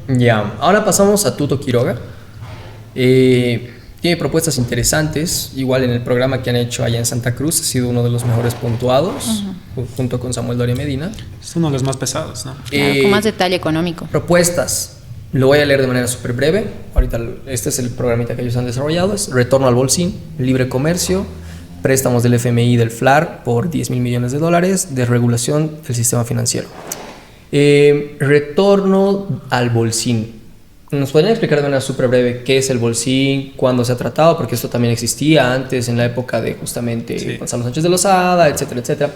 Ya, ahora pasamos a Tuto Quiroga. Tiene propuestas interesantes, igual en el programa que han hecho allá en Santa Cruz, ha sido uno de los mejores puntuados, junto con Samuel Doria Medina. Es uno de los más pesados, ¿no? Claro, con más detalle económico. Propuestas, lo voy a leer de manera súper breve. Ahorita este es el programita que ellos han desarrollado, es retorno al bolsín, libre comercio, préstamos del FMI y del FLAR por 10.000 millones de dólares, desregulación del sistema financiero. Retorno al bolsín. ¿Nos podrían explicar de manera súper breve qué es el bolsín, cuándo se ha tratado? Porque esto también existía antes, en la época de justamente Gonzalo Sánchez de Lozada, etcétera, etcétera.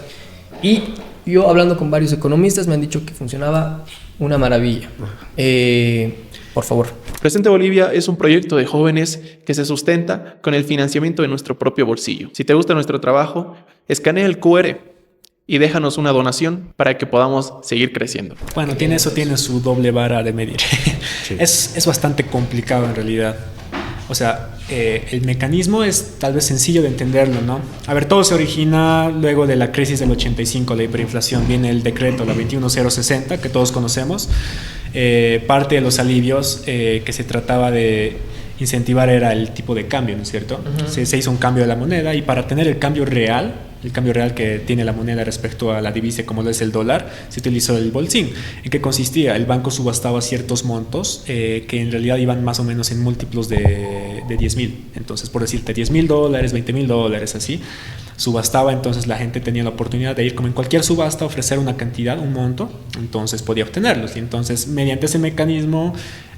Y yo, hablando con varios economistas, me han dicho que funcionaba una maravilla. Por favor. Presente Bolivia es un proyecto de jóvenes que se sustenta con el financiamiento de nuestro propio bolsillo. Si te gusta nuestro trabajo, escanea el QR y déjanos una donación para que podamos seguir creciendo. Bueno, tiene su doble vara de medir. Sí. Es bastante complicado en realidad. O sea, el mecanismo es tal vez sencillo de entenderlo, ¿no? A ver, todo se origina luego de la crisis del 85, la hiperinflación. Viene el decreto, la 21060, que todos conocemos. Parte de los alivios que se trataba de incentivar era el tipo de cambio, ¿no es cierto? Se hizo un cambio de la moneda, y para tener el cambio real que tiene la moneda respecto a la divisa como lo es el dólar, se utilizó el bolsín. ¿En qué consistía? El banco subastaba ciertos montos que en realidad iban más o menos en múltiplos de 10.000. Entonces, por decirte, $10.000, $20.000, así. Subastaba, entonces la gente tenía la oportunidad de ir como en cualquier subasta, ofrecer una cantidad, un monto, entonces podía obtenerlos. Y entonces, mediante ese mecanismo,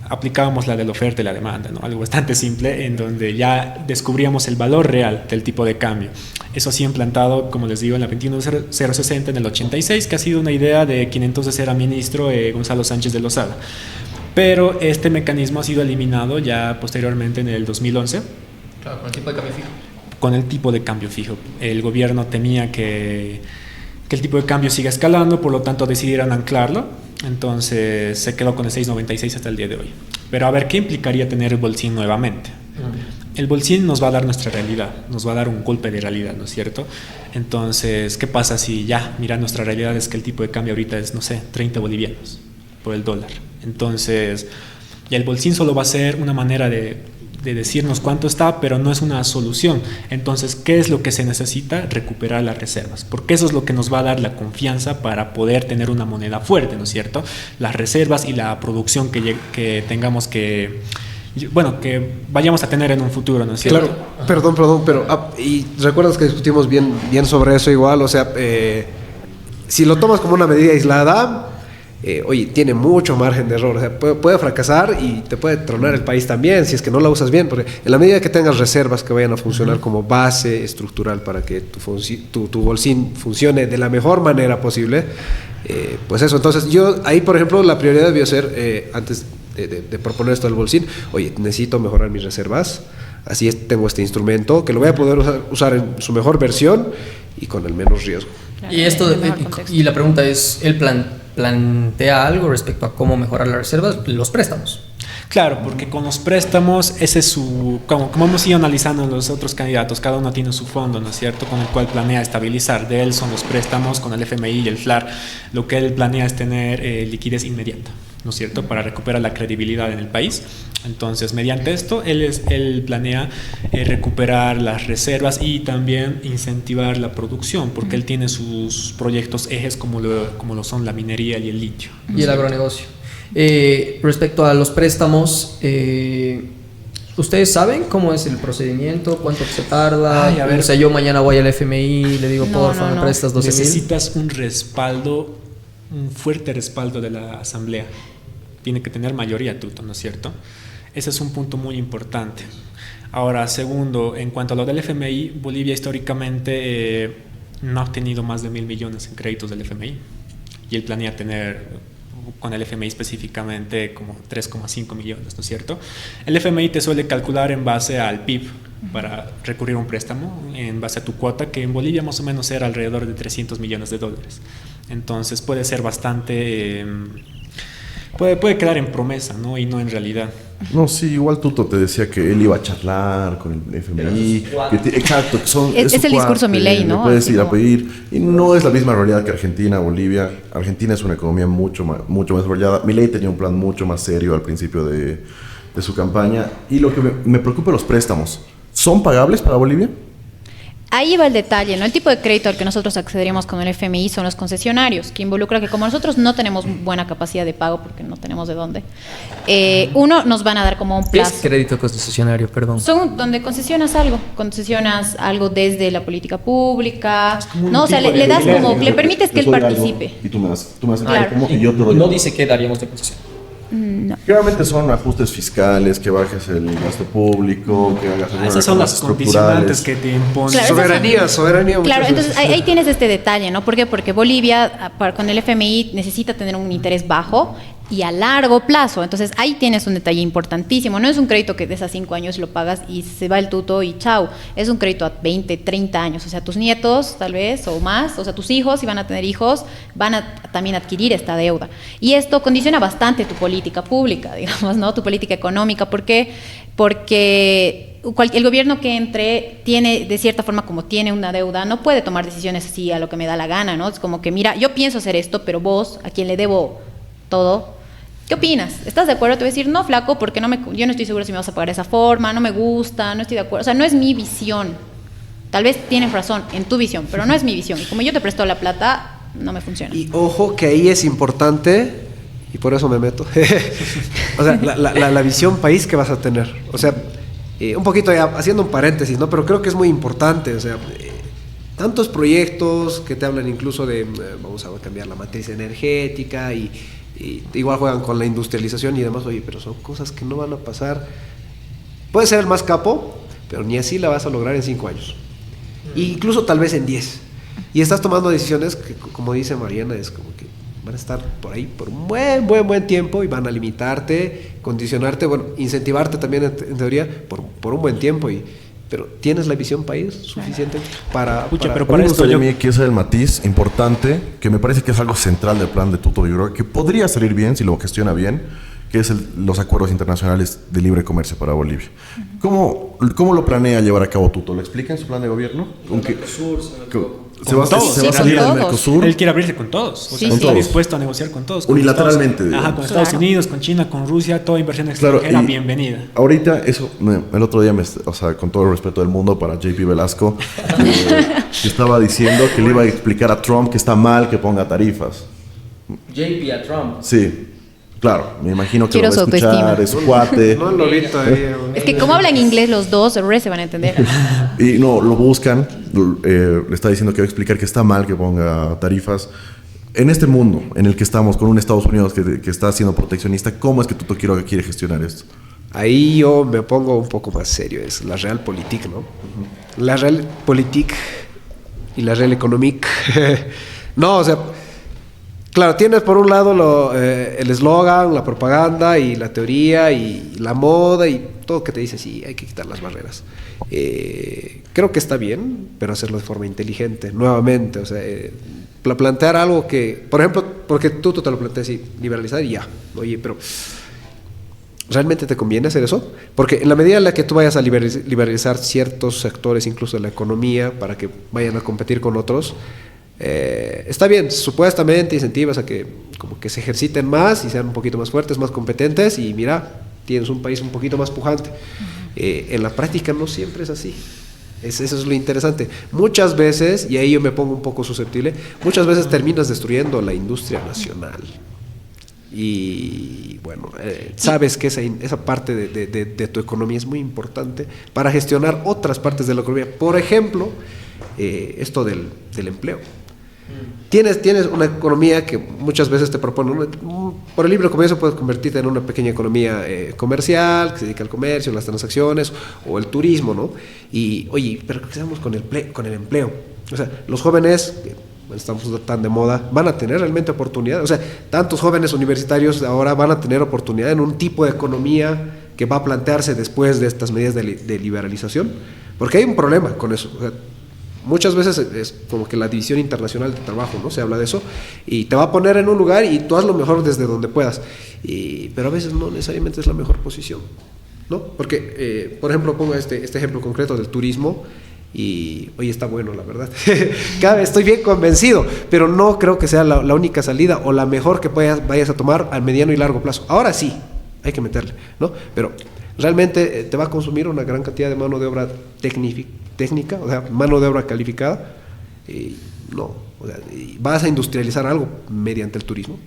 aplicábamos la de la oferta y la demanda, ¿no? Algo bastante simple, en donde ya descubríamos el valor real del tipo de cambio. Eso sí implantado, como les digo, en la 21060 en el 86, que ha sido una idea de quien entonces era ministro, Gonzalo Sánchez de Lozada. Pero este mecanismo ha sido eliminado ya posteriormente en el 2011. Claro, con el tipo de cambio fijo. Con el tipo de cambio fijo. El gobierno temía que el tipo de cambio siga escalando, por lo tanto decidieron anclarlo. Entonces se quedó con el 6.96 hasta el día de hoy. Pero a ver, ¿qué implicaría tener el bolsín nuevamente? El bolsín nos va a dar nuestra realidad, nos va a dar un golpe de realidad, ¿no es cierto? Entonces, ¿qué pasa si ya, mira, nuestra realidad es que el tipo de cambio ahorita es, no sé, 30 bolivianos por el dólar? Entonces, ya el bolsín solo va a ser una manera de decirnos cuánto está, pero no es una solución. Entonces, ¿qué es lo que se necesita? Recuperar las reservas, porque eso es lo que nos va a dar la confianza para poder tener una moneda fuerte, ¿no es cierto? Las reservas y la producción que tengamos que vayamos a tener en un futuro, ¿no es cierto? Claro, perdón, pero y recuerdas que discutimos bien sobre eso igual, o sea, si lo tomas como una medida aislada, oye, tiene mucho margen de error, o sea, puede fracasar y te puede tronar el país también si es que no la usas bien, porque en la medida que tengas reservas que vayan a funcionar como base estructural para que tu bolsín funcione de la mejor manera posible, pues eso. Entonces yo ahí, por ejemplo, la prioridad debió ser, antes de proponer esto del bolsín, oye, necesito mejorar mis reservas, así tengo este instrumento que lo voy a poder usar en su mejor versión y con el menos riesgo. Claro, y la pregunta es, ¿el plantea algo respecto a cómo mejorar las reservas? Los préstamos. Claro, porque con los préstamos, ese es como hemos ido analizando en los otros candidatos, cada uno tiene su fondo, ¿no es cierto?, con el cual planea estabilizar. De él son los préstamos con el FMI y el FLAR. Lo que él planea es tener liquidez inmediata, ¿no es cierto?, para recuperar la credibilidad en el país. Entonces, mediante esto, él planea recuperar las reservas y también incentivar la producción, porque él tiene sus proyectos ejes como lo son la minería y el litio, ¿no? Y el agronegocio. Respecto a los préstamos, ¿ustedes saben cómo es el procedimiento? ¿Cuánto se tarda? A ver. O sea, yo mañana voy al FMI, le digo, porfa, me prestas 12.000. Necesitas un fuerte respaldo de la asamblea. Tiene que tener mayoría tuto, ¿no es cierto? Ese es un punto muy importante. Ahora, segundo, en cuanto a lo del FMI, Bolivia históricamente no ha obtenido más de 1.000 millones en créditos del FMI. Y él planea tener, con el FMI específicamente, como 3,5 millones, ¿no es cierto? El FMI te suele calcular en base al PIB para recurrir a un préstamo, en base a tu cuota, que en Bolivia más o menos era alrededor de 300 millones de dólares. Entonces puede ser bastante... puede quedar en promesa, ¿no?, y no en realidad. No, sí, igual Tuto te decía que él iba a charlar con el FMI. Exacto, que son, Es el discurso Milei, ¿no? Le puedes Así ir a como... pedir. Y no es la misma realidad que Argentina, Bolivia. Argentina es una economía mucho más desarrollada. Milei tenía un plan mucho más serio al principio de su campaña. Y lo que me preocupa, los préstamos. ¿Son pagables para Bolivia? Ahí va el detalle, ¿no? El tipo de crédito al que nosotros accederíamos con el FMI son los concesionarios, que involucra que como nosotros no tenemos buena capacidad de pago, porque no tenemos de dónde, uno, nos van a dar como un ¿Qué es plazo. crédito concesionario? Perdón. Son donde concesionas algo desde la política pública, un ¿no? O sea, tipo de le das alquiler, como, le permites que él Les doy algo participe. Y tú me das Claro. como y yo te doy. No dice qué daríamos de concesión. No. Generalmente son ajustes fiscales, que bajes el gasto público, que hagas algunas Esas son las reformas condicionantes estructurales. que te imponen. Claro, Soberanía. muchas Claro, veces. entonces ahí tienes este detalle, ¿no? ¿Por qué? Porque Bolivia, con el FMI, necesita tener un interés bajo y a largo plazo. Entonces ahí tienes un detalle importantísimo. No es un crédito que de esas 5 años lo pagas y se va el tuto y chao. Es un crédito a 20, 30 años. O sea, tus nietos tal vez o más, o sea, tus hijos, si van a tener hijos, van a también adquirir esta deuda. Y esto condiciona bastante tu política pública, digamos, ¿no? Tu política económica. ¿Por qué? Porque el gobierno que entre tiene, de cierta forma, como tiene una deuda, no puede tomar decisiones así a lo que me da la gana, ¿no? Es como que, mira, yo pienso hacer esto, pero vos, a quien le debo todo, ¿qué opinas? ¿Estás de acuerdo? Te voy a decir, no, flaco, porque yo no estoy segura si me vas a pagar de esa forma, no me gusta, no estoy de acuerdo. O sea, no es mi visión. Tal vez tienes razón en tu visión, pero no es mi visión. Y como yo te presto la plata, no me funciona. Y ojo que ahí es importante, y por eso me meto, o sea, la visión país que vas a tener. O sea, un poquito ya haciendo un paréntesis, ¿no? Pero creo que es muy importante, o sea, tantos proyectos que te hablan incluso de, vamos a cambiar la matriz energética y igual juegan con la industrialización y demás, oye, pero son cosas que no van a pasar. Puedes ser el más capo, pero ni así la vas a lograr en 5 años. E incluso tal vez en 10. Y estás tomando decisiones que, como dice Mariana, es como que van a estar por ahí por un buen tiempo y van a limitarte, condicionarte, bueno, incentivarte también en teoría por un buen tiempo. Pero ¿tienes la visión país suficiente para...? Pucha, pero A mí me esto gustaría yo- a mí que ese es el matiz importante, que me parece que es algo central del plan de Tuto, yo creo que podría salir bien si lo gestiona bien, que es los acuerdos internacionales de libre comercio para Bolivia. ¿Cómo lo planea llevar a cabo Tuto? ¿Lo explica en su plan de gobierno? Se va todos. a Sí, salir con del todos. Mercosur. Él quiere abrirse con todos. O Sí, sea, sí. está Con dispuesto a negociar con todos. Con Unilateralmente, Estados, digamos. con Estados Claro. Unidos, con China, con Rusia, toda inversión Claro, extranjera, y bienvenida. ahorita, el otro día, o sea, con todo el respeto del mundo para JP Velasco, que estaba diciendo que le iba a explicar a Trump que está mal que ponga tarifas. JP a Trump. Sí, claro, me imagino que Quiero lo va a su escuchar, autoestima. es su cuate. No lo vi todavía. Es que como hablan inglés los dos, se van a entender. Y no, lo buscan, le está diciendo que va a explicar que está mal que ponga tarifas. En este mundo en el que estamos, con un Estados Unidos que está siendo proteccionista, ¿cómo es que Tuto quiere gestionar esto? Ahí yo me pongo un poco más serio, es la realpolitik, ¿no? La realpolitik y la realeconomic. No, o sea, claro, tienes por un lado el eslogan, la propaganda y la teoría y la moda y todo que te dice, sí, hay que quitar las barreras. Creo que está bien, pero hacerlo de forma inteligente, nuevamente, o sea, plantear algo que, por ejemplo, porque tú te lo planteas así, liberalizar y ya, oye, pero ¿realmente te conviene hacer eso? Porque en la medida en la que tú vayas a liberalizar ciertos sectores, incluso de la economía, para que vayan a competir con otros, está bien, supuestamente incentivas a que como que se ejerciten más y sean un poquito más fuertes, más competentes y mira, tienes un país un poquito más pujante. En la práctica no siempre es así. Eso es lo interesante. Muchas veces, y ahí yo me pongo un poco susceptible, muchas veces terminas destruyendo la industria nacional. Y bueno, sabes que esa parte de tu economía es muy importante para gestionar otras partes de la economía. Por ejemplo, esto del empleo. Tienes una economía que muchas veces te propone, por el libre comercio puedes convertirte en una pequeña economía comercial, que se dedica al comercio, las transacciones, o el turismo, ¿no? Y, oye, pero ¿qué hacemos con el empleo? O sea, los jóvenes, que estamos tan de moda, van a tener realmente oportunidad. O sea, tantos jóvenes universitarios ahora van a tener oportunidad en un tipo de economía que va a plantearse después de estas medidas de liberalización, porque hay un problema con eso. O sea, muchas veces es como que la división internacional de trabajo, ¿no? Se habla de eso, y te va a poner en un lugar y tú haz lo mejor desde donde puedas, pero a veces no necesariamente es la mejor posición, ¿no? Porque, por ejemplo, pongo este ejemplo concreto del turismo, y hoy está bueno, la verdad. Cada vez estoy bien convencido, pero no creo que sea la única salida o la mejor que vayas a tomar al mediano y largo plazo. Ahora sí, hay que meterle, ¿no? Pero realmente te va a consumir una gran cantidad de mano de obra técnica, o sea, mano de obra calificada, no, o sea, vas a industrializar algo mediante el turismo.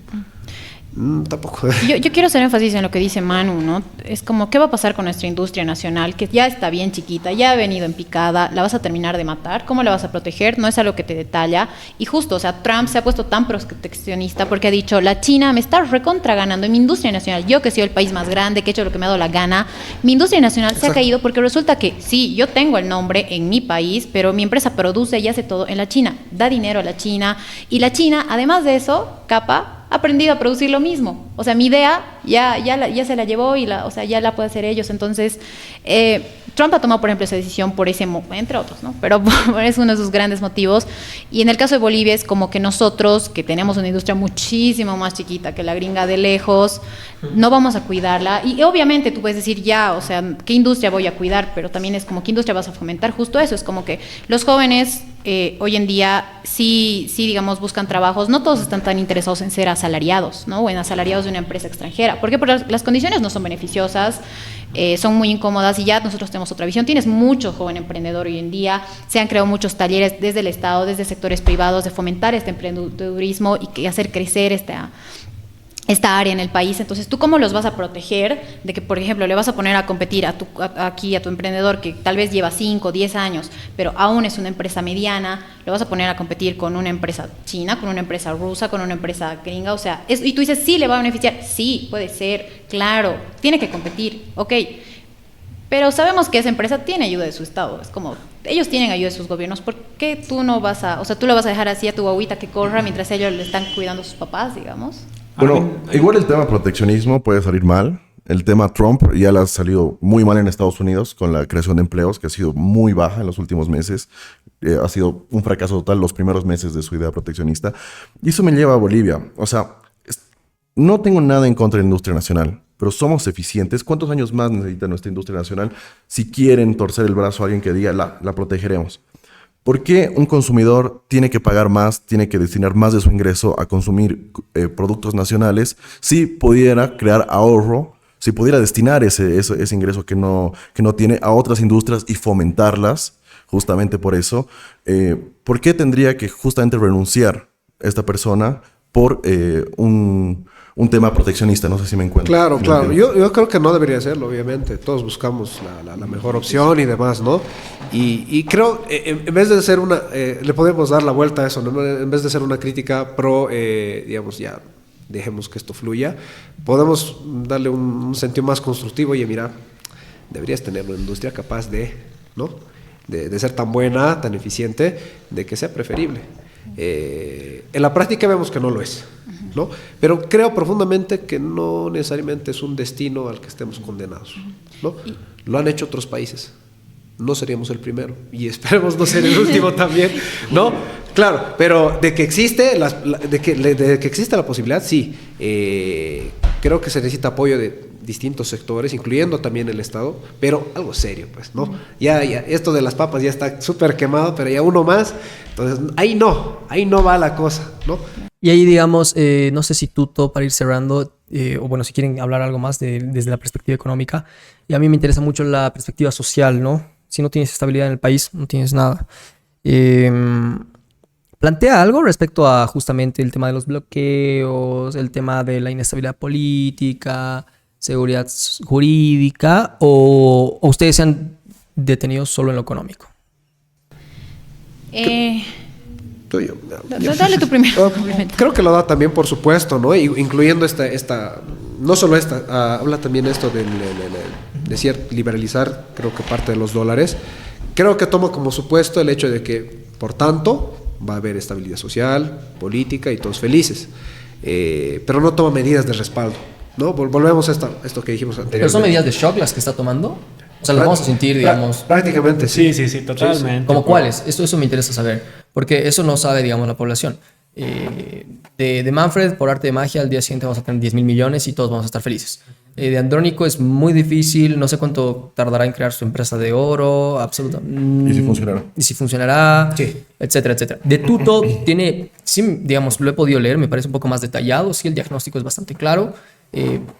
Tampoco. Yo quiero hacer énfasis en lo que dice Manu, ¿no? Es como, ¿qué va a pasar con nuestra industria nacional? Que ya está bien chiquita, ya ha venido en picada, ¿la vas a terminar de matar? ¿Cómo la vas a proteger? No es algo que te detalla. Y justo, o sea, Trump se ha puesto tan proteccionista porque ha dicho, la China me está recontra ganando en mi industria nacional. Yo que soy el país más grande, que he hecho lo que me ha dado la gana, mi industria nacional se ha caído porque resulta que sí, yo tengo el nombre en mi país, pero mi empresa produce y hace todo en la China, da dinero a la China, y la China, además de eso, ha aprendido a producir lo mismo. O sea, mi idea ya se la llevó y o sea, ya la puede hacer ellos. Entonces, Trump ha tomado, por ejemplo, esa decisión por entre otros, ¿no? Pero es uno de sus grandes motivos. Y en el caso de Bolivia es como que nosotros, que tenemos una industria muchísimo más chiquita que la gringa de lejos, no vamos a cuidarla. Y obviamente tú puedes decir, o sea, ¿qué industria voy a cuidar? Pero también es como, ¿qué industria vas a fomentar? Justo eso, es como que los jóvenes hoy en día sí, digamos, buscan trabajos. No todos están tan interesados en ser asalariados, ¿no? O en asalariados de una empresa extranjera. ¿Por qué? Porque las condiciones no son beneficiosas, son muy incómodas, y ya nosotros tenemos otra visión. Tienes mucho joven emprendedor hoy en día, se han creado muchos talleres desde el Estado, desde sectores privados, de fomentar este emprendedurismo y hacer crecer esta área en el país. Entonces, ¿tú cómo los vas a proteger de que, por ejemplo, le vas a poner a competir a tu emprendedor que tal vez lleva 5 o 10 años, pero aún es una empresa mediana, lo vas a poner a competir con una empresa china, con una empresa rusa, con una empresa gringa? O sea, y tú dices, sí, le va a beneficiar. Sí, puede ser, claro, tiene que competir, ok. Pero sabemos que esa empresa tiene ayuda de su Estado. Es como, ellos tienen ayuda de sus gobiernos. ¿Por qué tú no vas o sea, tú le vas a dejar así a tu guaguita que corra mientras ellos le están cuidando a sus papás, digamos? Bueno, igual el tema proteccionismo puede salir mal. El tema Trump ya le ha salido muy mal en Estados Unidos con la creación de empleos, que ha sido muy baja en los últimos meses. Ha sido un fracaso total los primeros meses de su idea proteccionista. Y eso me lleva a Bolivia. O sea, no tengo nada en contra de la industria nacional, pero somos eficientes. ¿Cuántos años más necesita nuestra industria nacional si quieren torcer el brazo a alguien que diga, la protegeremos? ¿Por qué un consumidor tiene que pagar más, tiene que destinar más de su ingreso a consumir productos nacionales si pudiera crear ahorro, si pudiera destinar ese ingreso que no tiene a otras industrias y fomentarlas? Justamente por eso, ¿por qué tendría que justamente renunciar esta persona por un tema proteccionista? No sé si me encuentro. Claro. Yo creo que no debería serlo, obviamente. Todos buscamos la mejor opción y demás, ¿no? Y creo, en vez de ser le podemos dar la vuelta a eso, ¿no? En vez de ser una crítica pro, digamos, ya dejemos que esto fluya, podemos darle un sentido más constructivo. Oye, mira, deberías tener una industria capaz ¿no? De ser tan buena, tan eficiente, de que sea preferible. En la práctica vemos que no lo es, ¿no? Pero creo profundamente que no necesariamente es un destino al que estemos condenados, ¿no? Lo han hecho otros países. No seríamos el primero y esperemos no ser el último también, ¿no? Claro, pero de que existe de que existe la posibilidad, sí. Creo que se necesita apoyo de distintos sectores, incluyendo también el Estado, pero algo serio, pues, ¿no? Ya, esto de las papas ya está súper quemado, pero ya uno más, entonces ahí no va la cosa, ¿no? Y ahí, digamos, no sé si Tuto, para ir cerrando, o bueno, si quieren hablar algo más desde la perspectiva económica, y a mí me interesa mucho la perspectiva social, ¿no? Si no tienes estabilidad en el país, no tienes nada. ¿Plantea algo respecto a justamente el tema de los bloqueos, el tema de la inestabilidad política, seguridad jurídica, o ustedes se han detenido solo en lo económico? Dale tú primero. Creo que lo da también, por supuesto, ¿no? Incluyendo esta no solo habla también esto de liberalizar, creo que parte de los dólares. Creo que toma como supuesto el hecho de que, por tanto, va a haber estabilidad social, política y todos felices. Pero no toma medidas de respaldo, ¿no? Volvemos a esto que dijimos anteriormente. ¿Pero son medidas de shock las que está tomando? O sea, lo vamos a sentir, digamos. Prácticamente, sí. Sí, totalmente. ¿Como cuáles? Eso me interesa saber, porque eso no sabe, digamos, la población. De Manfred, por arte de magia, al día siguiente vamos a tener 10.000 millones y todos vamos a estar felices. De Andrónico es muy difícil, no sé cuánto tardará en crear su empresa de oro, absolutamente. ¿Y si funcionará? Y si funcionará, sí, etcétera, etcétera. De Tuto tiene, sí, digamos, lo he podido leer, me parece un poco más detallado, sí, el diagnóstico es bastante claro,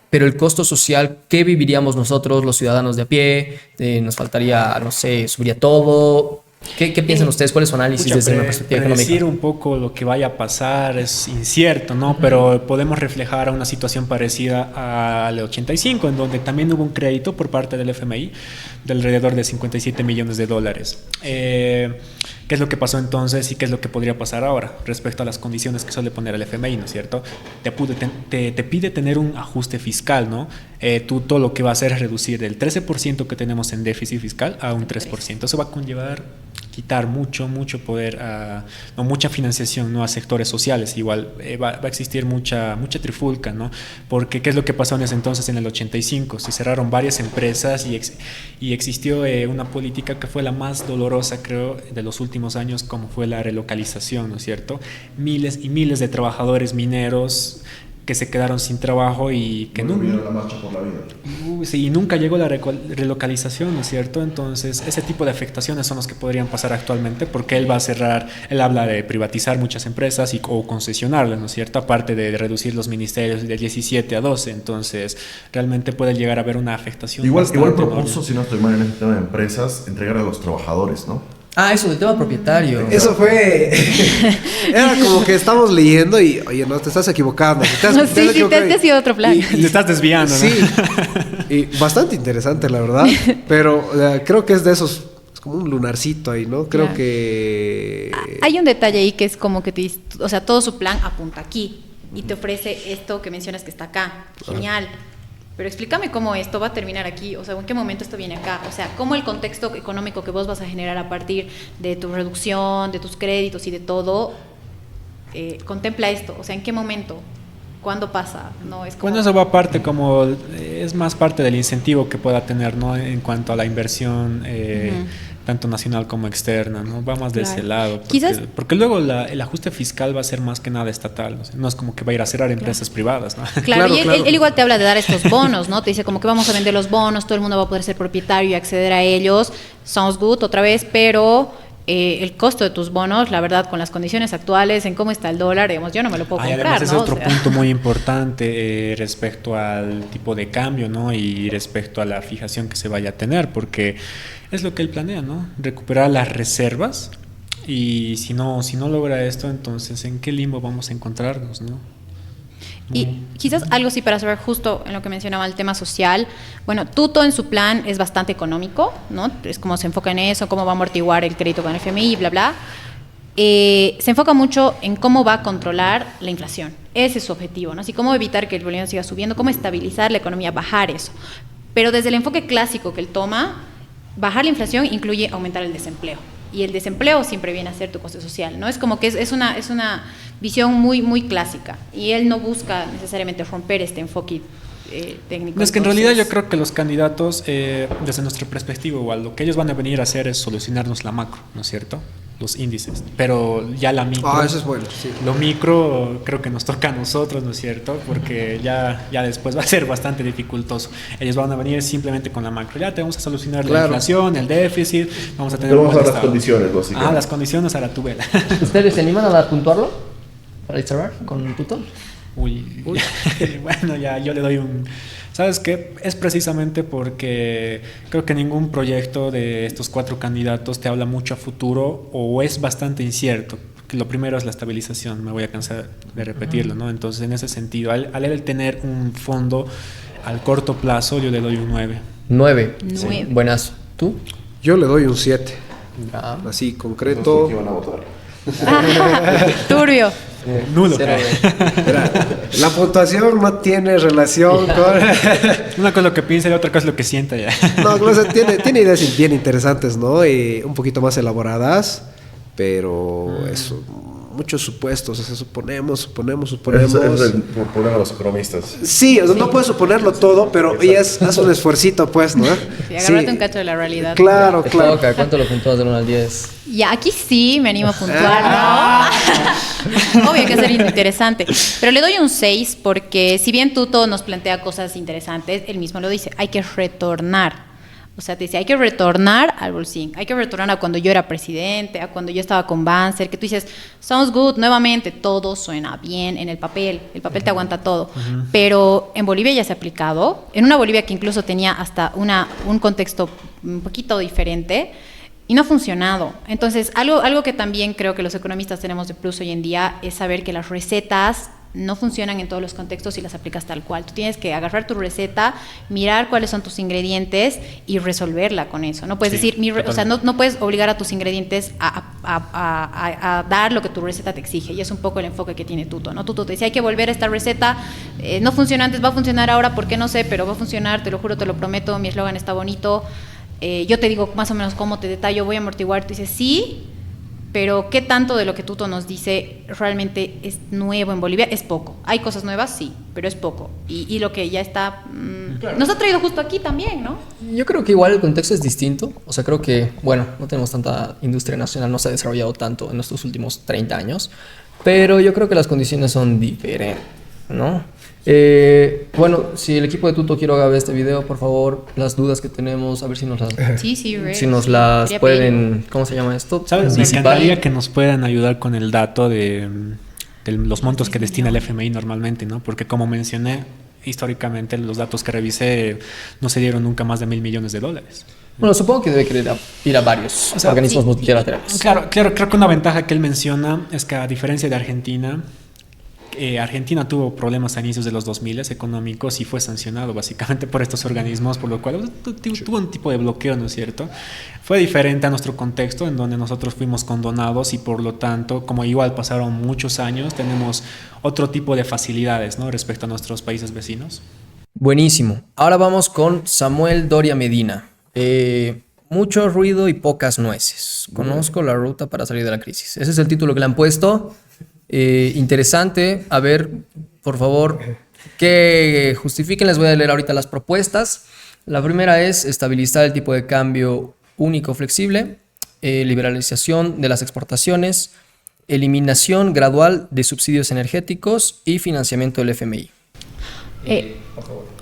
pero el costo social, ¿qué viviríamos nosotros, los ciudadanos de a pie? Nos faltaría, no sé, subiría todo. ¿Qué piensan ustedes? ¿Cuál es su análisis desde una perspectiva económica? Predecir un poco lo que vaya a pasar es incierto, ¿no? Pero podemos reflejar a una situación parecida al 85, en donde también hubo un crédito por parte del FMI de alrededor de 57 millones de dólares. ¿Qué es lo que pasó entonces y qué es lo que podría pasar ahora respecto a las condiciones que suele poner el FMI, ¿no es cierto? Te pide tener un ajuste fiscal, ¿no? Tú todo lo que va a hacer es reducir del 13% que tenemos en déficit fiscal a un 3%. Eso va a conllevar quitar mucho poder, no, mucha financiación, ¿no?, a sectores sociales. Igual va a existir mucha trifulca, ¿no? Porque ¿qué es lo que pasó en ese entonces, en el 85? Se cerraron varias empresas y existió una política que fue la más dolorosa, creo, de los últimos años, como fue la relocalización, ¿no es cierto? Miles y miles de trabajadores mineros que se quedaron sin trabajo y que no vieron la marcha por la vida. Sí, y nunca llegó la relocalización, ¿no es cierto? Entonces, ese tipo de afectaciones son las que podrían pasar actualmente, porque él va a cerrar, él habla de privatizar muchas empresas o concesionarlas, ¿no es cierto? Aparte de reducir los ministerios de 17 a 12, entonces realmente puede llegar a haber una afectación. Igual propuso, enorme. si no estoy mal en este tema de empresas, entregar a los trabajadores, ¿no? Eso, del tema propietario. Eso fue... Era como que estamos leyendo y, oye, no, te estás equivocando. Te has sido otro plan. Te estás desviando, ¿no? Sí. Y bastante interesante, la verdad. Pero creo que es de esos... Es como un lunarcito ahí, ¿no? Creo que... Hay un detalle ahí que es como que te dice... O sea, todo su plan apunta aquí. Y te ofrece esto que mencionas que está acá. Genial. Pero explícame cómo esto va a terminar aquí, o sea, en qué momento esto viene acá, o sea, cómo el contexto económico que vos vas a generar a partir de tu reducción, de tus créditos y de todo, contempla esto, o sea, en qué momento, cuándo pasa, ¿no? Es como... Bueno, eso va aparte como, es más parte del incentivo que pueda tener, ¿no?, en cuanto a la inversión, tanto nacional como externa, ¿no? Va más de ese lado. Porque luego el ajuste fiscal va a ser más que nada estatal, no es como que va a ir a cerrar empresas privadas, ¿no? Claro, y él igual te habla de dar estos bonos, ¿no? Te dice como que vamos a vender los bonos, todo el mundo va a poder ser propietario y acceder a ellos. Sounds good otra vez, pero el costo de tus bonos, la verdad, con las condiciones actuales, en cómo está el dólar, digamos, yo no me lo puedo comprar, además, ¿no? Ese es otro punto muy importante respecto al tipo de cambio, ¿no? Y respecto a la fijación que se vaya a tener, porque es lo que él planea, ¿no? Recuperar las reservas, y si no logra esto, entonces ¿en qué limbo vamos a encontrarnos, no? Y quizás algo sí para saber justo en lo que mencionaba el tema social. Bueno, Tuto en su plan es bastante económico, ¿no? Es como se enfoca en eso, cómo va a amortiguar el crédito con el FMI, bla, bla. Se enfoca mucho en cómo va a controlar la inflación. Ese es su objetivo, ¿no? Así cómo evitar que el boliviano siga subiendo, cómo estabilizar la economía, bajar eso. Pero desde el enfoque clásico que él toma, bajar la inflación incluye aumentar el desempleo. Y el desempleo siempre viene a ser tu coste social, ¿no? Es como que es una visión muy clásica. Y él no busca necesariamente romper este enfoque técnico. No, es que en realidad yo creo que los candidatos, desde nuestra perspectiva, igual, lo que ellos van a venir a hacer es solucionarnos la macro, ¿no es cierto? Los índices. Pero ya la micro... eso es bueno, sí. Lo micro creo que nos toca a nosotros, ¿no es cierto? Porque ya después va a ser bastante dificultoso. Ellos van a venir simplemente con la macro. Ya te vamos a solucionar la inflación, el déficit, vamos a tener... Vamos a dar las condiciones, básicamente. Las condiciones a la tubela. ¿Ustedes se animan a puntuarlo? Para cerrar con Tuto. Uy. Bueno, ya yo le doy un... ¿Sabes qué? Es precisamente porque creo que ningún proyecto de estos 4 candidatos te habla mucho a futuro o es bastante incierto. Porque lo primero es la estabilización, me voy a cansar de repetirlo, ¿no? Entonces, en ese sentido, al él tener un fondo al corto plazo, yo le doy un 9. 9. Sí. Buenas. ¿Tú? Yo le doy un 7. Así, concreto. No sé qué van a votar. Turbio. Nulo. La puntuación no tiene relación con... Una cosa es lo que piensa y la otra cosa es lo que sienta ya. No, tiene ideas bien interesantes, ¿no? Un poquito más elaboradas, pero es muchos supuestos, o sea, suponemos. Es el problema de los economistas. Sí, o sea, no puedes suponerlo todo, pero ya haz un esfuercito, pues, ¿no? Sí, agárrate un cacho de la realidad. Claro, Te claro. toca, ¿cuánto lo puntúas del 1 al 10? Ya, aquí sí me animo a puntuar, ¿no? Obvio que es interesante. Pero le doy un 6 porque si bien Tuto nos plantea cosas interesantes, él mismo lo dice, hay que retornar. O sea, te dice, hay que retornar al bolsillo, hay que retornar a cuando yo era presidente, a cuando yo estaba con Banzer, que tú dices, sounds good, nuevamente, todo suena bien en el papel te aguanta todo. Pero en Bolivia ya se ha aplicado, en una Bolivia que incluso tenía hasta un contexto un poquito diferente, y no ha funcionado. Entonces, algo que también creo que los economistas tenemos de plus hoy en día es saber que las recetas no funcionan en todos los contextos y las aplicas tal cual. Tú tienes que agarrar tu receta, mirar cuáles son tus ingredientes y resolverla con eso. No puedes decir, o sea, no puedes obligar a tus ingredientes a dar lo que tu receta te exige. Y es un poco el enfoque que tiene Tuto, ¿no? Tuto te dice, hay que volver a esta receta, no funcionó antes, va a funcionar ahora, ¿por qué no sé? Pero va a funcionar, te lo juro, te lo prometo, mi eslogan está bonito. Yo te digo más o menos cómo te detallo, voy a amortiguar. Tú dices, sí, pero ¿qué tanto de lo que Tuto nos dice realmente es nuevo en Bolivia? Es poco. Hay cosas nuevas, sí, pero es poco. Y lo que ya está... claro. Nos ha traído justo aquí también, ¿no? Yo creo que igual el contexto es distinto. O sea, creo que, bueno, no tenemos tanta industria nacional, no se ha desarrollado tanto en estos últimos 30 años, pero yo creo que las condiciones son diferentes, ¿no? Bueno, si el equipo de Tuto quiero ver este video, por favor, las dudas que tenemos, a ver si nos las, si nos las pueden, ¿cómo se llama esto? ¿Sabes? Me encantaría que nos puedan ayudar con el dato de los montos que destina el FMI normalmente, ¿no? Porque como mencioné, históricamente los datos que revisé no se dieron nunca más de $1.000 millones. Bueno, supongo que debe querer ir a varios organismos multilaterales. Claro, creo que una ventaja que él menciona es que a diferencia de Argentina, Argentina tuvo problemas a inicios de los 2000 económicos y fue sancionado básicamente por estos organismos, por lo cual tuvo un tipo de bloqueo, ¿no es cierto? Fue diferente a nuestro contexto, en donde nosotros fuimos condonados y por lo tanto, como igual pasaron muchos años, tenemos otro tipo de facilidades, ¿no? Respecto a nuestros países vecinos. Buenísimo. Ahora vamos con Samuel Doria Medina. Mucho ruido y pocas nueces. Conozco la ruta para salir de la crisis. Ese es el título que le han puesto. Interesante. A ver, por favor, que justifiquen. Les voy a leer ahorita las propuestas. La primera es estabilizar el tipo de cambio único flexible, liberalización de las exportaciones, eliminación gradual de subsidios energéticos y financiamiento del FMI.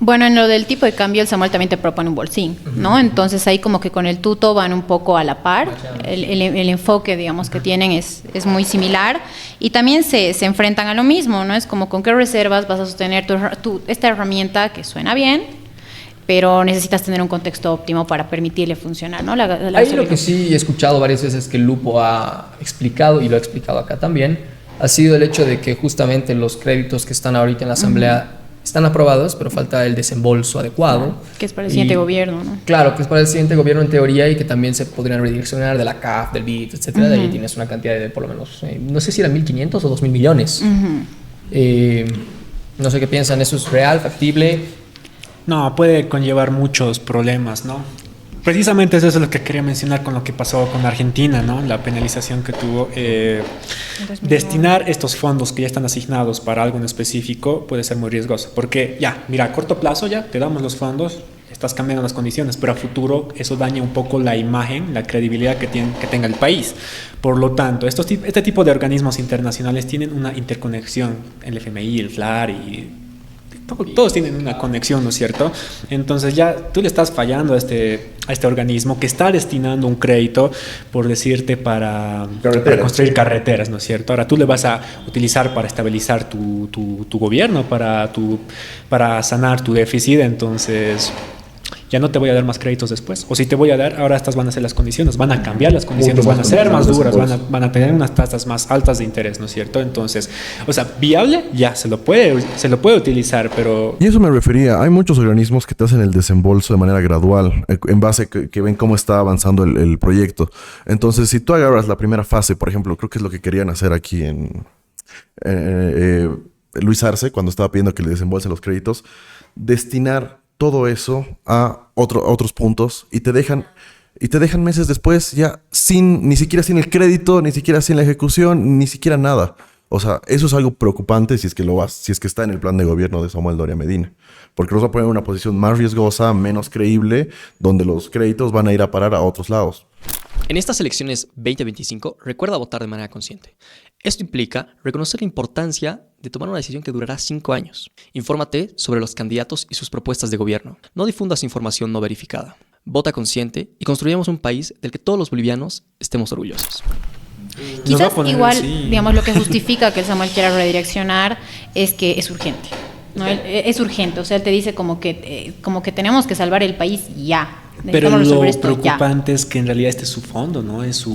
Bueno, en lo del tipo de cambio, el Samuel también te propone un bolsín, ¿no? Entonces ahí como que con el Tuto van un poco a la par. El enfoque, digamos, que tienen es muy similar. Y también se enfrentan a lo mismo, ¿no? Es como con qué reservas vas a sostener esta herramienta que suena bien, pero necesitas tener un contexto óptimo para permitirle funcionar, ¿no? Ahí lo que sí he escuchado varias veces que el Lupo ha explicado, y lo ha explicado acá también, ha sido el hecho de que justamente los créditos que están ahorita en la Asamblea están aprobados, pero falta el desembolso adecuado. Que es para el siguiente gobierno, ¿no? Claro, que es para el siguiente gobierno en teoría y que también se podrían redireccionar de la CAF, del BID, etcétera. De ahí tienes una cantidad de por lo menos, no sé si eran 1.500 o 2.000 millones. No sé qué piensan, ¿eso es real, factible? No, puede conllevar muchos problemas, ¿no? Precisamente eso es lo que quería mencionar con lo que pasó con Argentina, ¿no? La penalización que tuvo. Destinar estos fondos que ya están asignados para algo en específico puede ser muy riesgoso. Porque ya, mira, a corto plazo ya te damos los fondos, estás cambiando las condiciones, pero a futuro eso daña un poco la imagen, la credibilidad que tenga el país. Por lo tanto, este tipo de organismos internacionales tienen una interconexión, el FMI, el FLAR y... Todos tienen una conexión, ¿no es cierto? Entonces ya tú le estás fallando a este organismo que está destinando un crédito, por decirte, para construir carreteras, ¿no es cierto? Ahora tú le vas a utilizar para estabilizar tu gobierno, para sanar tu déficit, entonces ya no te voy a dar más créditos después. O si te voy a dar, ahora estas van a ser las condiciones, van a cambiar las condiciones, van a ser más duras, van a tener unas tasas más altas de interés, ¿no es cierto? Entonces, o sea, viable, ya se lo puede utilizar, pero... Y eso me refería, hay muchos organismos que te hacen el desembolso de manera gradual, en base que ven cómo está avanzando el proyecto. Entonces, si tú agarras la primera fase, por ejemplo, creo que es lo que querían hacer aquí en Luis Arce, cuando estaba pidiendo que le desembolsen los créditos, destinar todo eso a otros puntos y te dejan y te dejan meses después ya ni siquiera sin el crédito, ni siquiera sin la ejecución, ni siquiera nada. O sea, eso es algo preocupante si es que está en el plan de gobierno de Samuel Doria Medina. Porque nos va a poner en una posición más riesgosa, menos creíble, donde los créditos van a ir a parar a otros lados. En estas elecciones 2025, recuerda votar de manera consciente. Esto implica reconocer la importancia de tomar una decisión que durará 5 años. Infórmate sobre los candidatos y sus propuestas de gobierno. No difundas información no verificada. Vota consciente y construyamos un país del que todos los bolivianos estemos orgullosos. Quizás igual, digamos, lo que justifica que el Samuel quiera redireccionar es que es urgente, ¿no? Es urgente, o sea, él te dice como que tenemos que salvar el país ya. Pero lo preocupante es que en realidad este es su fondo, ¿no? Es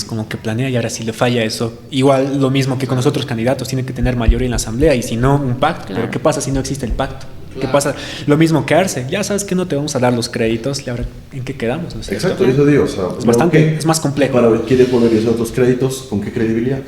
como que planea y ahora si le falla eso. Igual lo mismo que con los otros candidatos, tiene que tener mayoría en la asamblea y si no, un pacto. Claro. Pero ¿qué pasa si no existe el pacto? Claro. ¿Qué pasa? Lo mismo que Arce. Ya sabes que no te vamos a dar los créditos y ahora ¿en qué quedamos? ¿No es cierto? Exacto, eso digo. O sea, es más complejo. Para quiere poner esos otros créditos, ¿con qué credibilidad?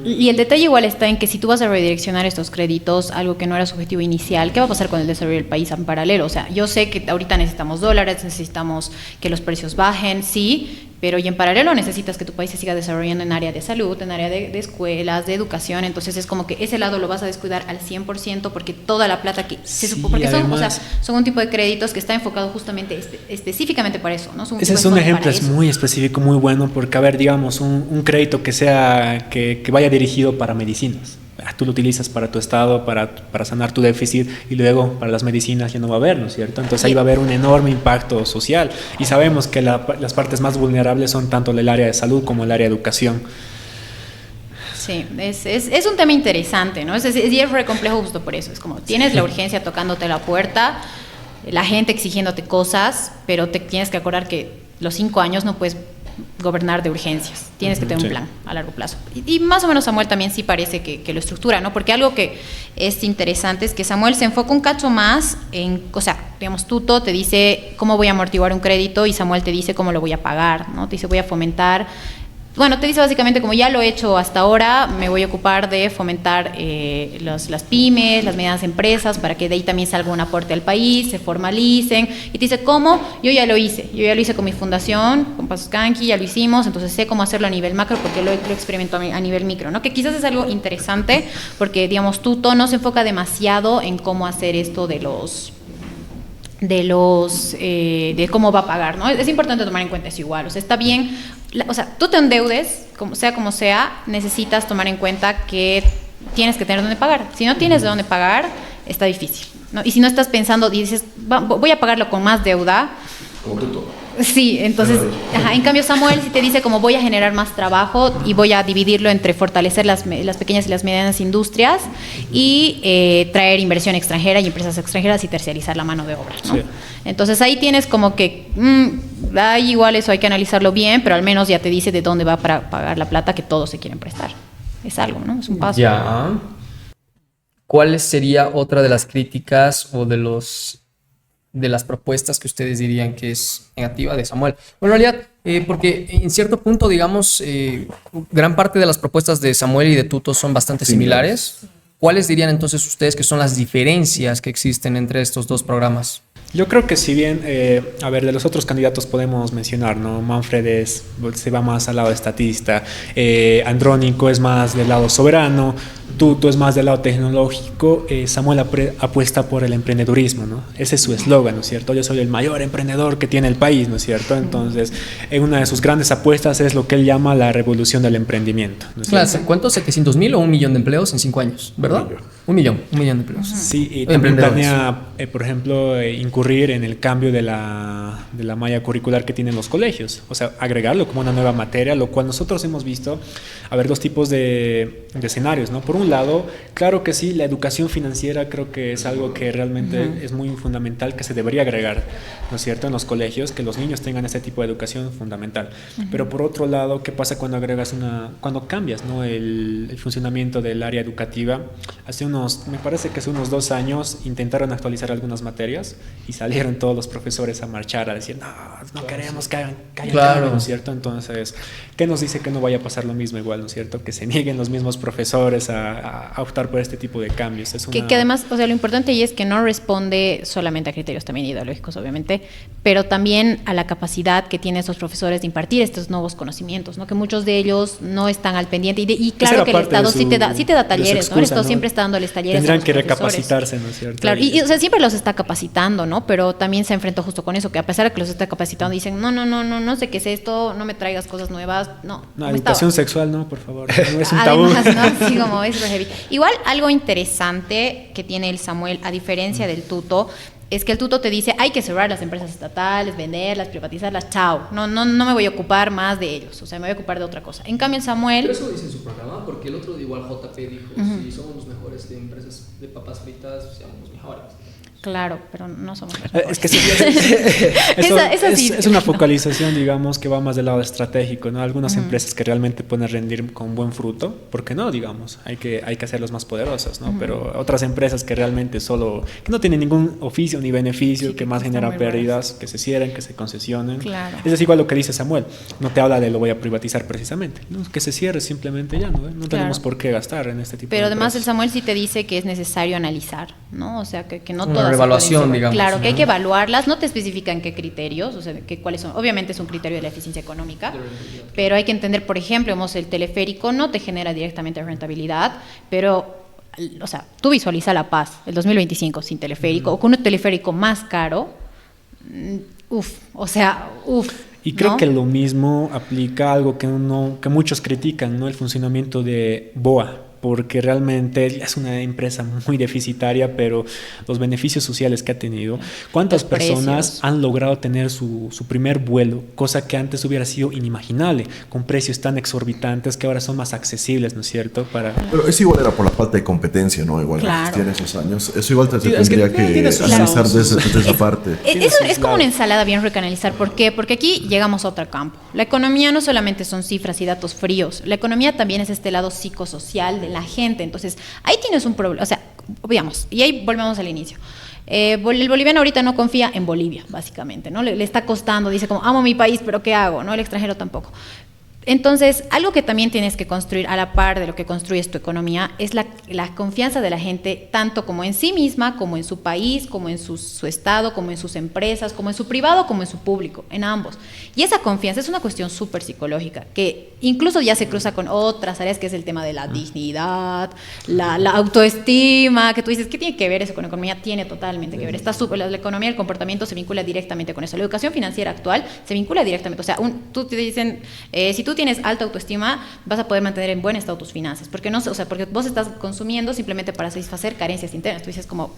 Y el detalle igual está en que si tú vas a redireccionar estos créditos, algo que no era su objetivo inicial, ¿qué va a pasar con el desarrollo del país en paralelo? O sea, yo sé que ahorita necesitamos dólares, necesitamos que los precios bajen, sí, pero y en paralelo necesitas que tu país se siga desarrollando en área de salud, en área de escuelas, de educación. Entonces es como que ese lado lo vas a descuidar al 100% porque toda la plata que se supone, porque son un tipo de créditos que está enfocado justamente específicamente para eso, ¿no? Ese es un ejemplo, es muy específico, muy bueno, porque a ver, digamos, un crédito que sea que vaya dirigido para medicinas. Tú lo utilizas para tu estado, para sanar tu déficit y luego para las medicinas ya no va a haber, ¿no es cierto? Entonces ahí va a haber un enorme impacto social y sabemos que las partes más vulnerables son tanto el área de salud como el área de educación. Sí, es un tema interesante, ¿no? Y es re complejo justo por eso. Es como tienes la urgencia tocándote la puerta, la gente exigiéndote cosas, pero te tienes que acordar que los 5 años no puedes gobernar de urgencias, tienes que tener un plan a largo plazo y más o menos Samuel también sí parece que lo estructura, ¿no? Porque algo que es interesante es que Samuel se enfoca un cacho más en, o sea, digamos, Tuto te dice cómo voy a amortiguar un crédito y Samuel te dice cómo lo voy a pagar, ¿no? Te dice voy a fomentar. Bueno, te dice básicamente como ya lo he hecho hasta ahora, me voy a ocupar de fomentar las pymes, las medianas empresas, para que de ahí también salga un aporte al país, se formalicen. Y te dice, ¿cómo? Yo ya lo hice con mi fundación, con Pasos Canqui, ya lo hicimos, entonces sé cómo hacerlo a nivel macro porque lo experimento a nivel micro, ¿no? Que quizás es algo interesante porque, digamos, Tuto no se enfoca demasiado en cómo hacer esto de cómo va a pagar, ¿no? Es importante tomar en cuenta eso igual, o sea, está bien, o sea, tú te endeudes, como sea, necesitas tomar en cuenta que tienes que tener dónde pagar. Si no tienes de dónde pagar, está difícil, ¿no? Y si no estás pensando y dices, voy a pagarlo con más deuda. Como tú. Sí, entonces, en cambio Samuel sí te dice como voy a generar más trabajo y voy a dividirlo entre fortalecer las pequeñas y las medianas industrias y traer inversión extranjera y empresas extranjeras y terciarizar la mano de obra, ¿no? Sí. Entonces ahí tienes como que, ahí igual eso hay que analizarlo bien, pero al menos ya te dice de dónde va para pagar la plata que todos se quieren prestar. Es algo, ¿no? Es un paso. Ya. ¿Cuál sería otra de las críticas o de las propuestas que ustedes dirían que es negativa de Samuel? Bueno, en realidad, porque en cierto punto, digamos, gran parte de las propuestas de Samuel y de Tuto son bastante similares. ¿Cuáles dirían entonces ustedes que son las diferencias que existen entre estos dos programas? Yo creo que si bien, a ver, de los otros candidatos podemos mencionar, ¿no? Manfred se va más al lado estatista, Andrónico es más del lado soberano, Tuto es más del lado tecnológico, Samuel apuesta por el emprendedurismo, ¿no? Ese es su eslogan, ¿no es cierto? Yo soy el mayor emprendedor que tiene el país, ¿no es cierto? Entonces, una de sus grandes apuestas es lo que él llama la revolución del emprendimiento, ¿no es cierto? ¿Cuántos? 700,000 o 1 millón de empleos en 5 años, ¿verdad? 1 millón de empleos. Sí, y también planea, por ejemplo, incurrir en el cambio de la malla curricular que tienen los colegios, o sea, agregarlo como una nueva materia, lo cual nosotros hemos visto, a ver, 2 tipos de escenarios, ¿no? Por un lado, claro que sí, la educación financiera creo que es algo que realmente es muy fundamental, que se debería agregar, ¿no es cierto?, en los colegios, que los niños tengan ese tipo de educación fundamental. Pero por otro lado, ¿qué pasa cuando cuando cambias, ¿no?, el funcionamiento del área educativa? Me parece que hace unos 2 años intentaron actualizar algunas materias y salieron todos los profesores a marchar, a decir, no queremos que hagan cambio, ¿no es cierto? Entonces, ¿qué nos dice que no vaya a pasar lo mismo igual, ¿no es cierto? Que se nieguen los mismos profesores a a optar por este tipo de cambios. Que además, o sea, lo importante ahí es que no responde solamente a criterios también ideológicos, obviamente, pero también a la capacidad que tienen esos profesores de impartir estos nuevos conocimientos, ¿no? Que muchos de ellos no están al pendiente. Y claro que el Estado sí te da talleres, ¿no? El Estado siempre está dándoles talleres. Tendrán que recapacitarse, ¿no es cierto? Claro, y o sea, siempre los está capacitando, ¿no? Pero también se enfrentó justo con eso, que a pesar de que los está capacitando, dicen, no sé qué es esto, no me traigas cosas nuevas, no. Educación sexual, no, por favor, no es un tabú. Además, ¿no? Sí, como es heavy. Igual, algo interesante que tiene el Samuel, a diferencia del tuto, es que el tuto te dice, hay que cerrar las empresas estatales, venderlas, privatizarlas, chao. No me voy a ocupar más de ellos, o sea, me voy a ocupar de otra cosa. En cambio, el Samuel... Pero eso dice en su programa, porque el otro día igual JP dijo, si somos los mejores de empresas de papas fritas, seamos los mejores. Claro, pero no somos los mejores. Es que es una focalización, digamos, que va más del lado estratégico, ¿no? Algunas empresas que realmente pueden rendir con buen fruto, ¿por qué no? Digamos, hay que hacerlos más poderosas, ¿no? Pero otras empresas que realmente que no tienen ningún oficio ni beneficio, que más generan pérdidas, que se cierren, que se concesionen. Claro. Es igual lo que dice Samuel, no te habla de lo voy a privatizar precisamente, ¿no? Que se cierre simplemente ya, ¿no? Tenemos por qué gastar en este tipo de Pero además empresas. el Samuel sí te dice que es necesario analizar, ¿no? O sea, que no una todas revaluación, digamos. Claro, que hay que evaluarlas, no te especifican qué criterios, o sea, cuáles son. Obviamente es un criterio de la eficiencia económica, pero hay que entender, por ejemplo, el teleférico no te genera directamente rentabilidad, pero, o sea, tú visualiza La Paz, el 2025 sin teleférico, o con un teleférico más caro, Y creo ¿no? que lo mismo aplica a algo que muchos critican, ¿no? El funcionamiento de BOA, porque realmente es una empresa muy deficitaria, pero los beneficios sociales que ha tenido, ¿cuántas Los personas precios. han logrado tener su primer vuelo? Cosa que antes hubiera sido inimaginable, con precios tan exorbitantes que ahora son más accesibles, ¿no es cierto? Pero eso igual era por la falta de competencia, ¿no? Igual Claro. que existía en esos años. Eso igual se Sí, es que tendría que tiene sus analizar lados. desde esa parte. Eso es como una ensalada bien rica analizar. ¿Por qué? Porque aquí llegamos a otro campo. La economía no solamente son cifras y datos fríos. La economía también es este lado psicosocial de la gente. Entonces, ahí tienes un problema. O sea, veamos, y ahí volvemos al inicio. El boliviano ahorita no confía en Bolivia, básicamente, ¿no? Le está costando, dice como, amo mi país, pero ¿qué hago? ¿No? El extranjero tampoco. Entonces, algo que también tienes que construir a la par de lo que construyes tu economía es la confianza de la gente, tanto como en sí misma, como en su país, como en su estado, como en sus empresas, como en su privado, como en su público, en ambos. Y esa confianza es una cuestión súper psicológica, que incluso ya se cruza con otras áreas, que es el tema de la dignidad, la autoestima, que tú dices, ¿qué tiene que ver eso con economía? Tiene totalmente que ver. Está súper, la economía, el comportamiento se vincula directamente con eso. La educación financiera actual se vincula directamente. O sea, tú te dicen, si tú tienes alta autoestima, vas a poder mantener en buen estado tus finanzas, porque porque vos estás consumiendo simplemente para satisfacer carencias internas. Tú dices como,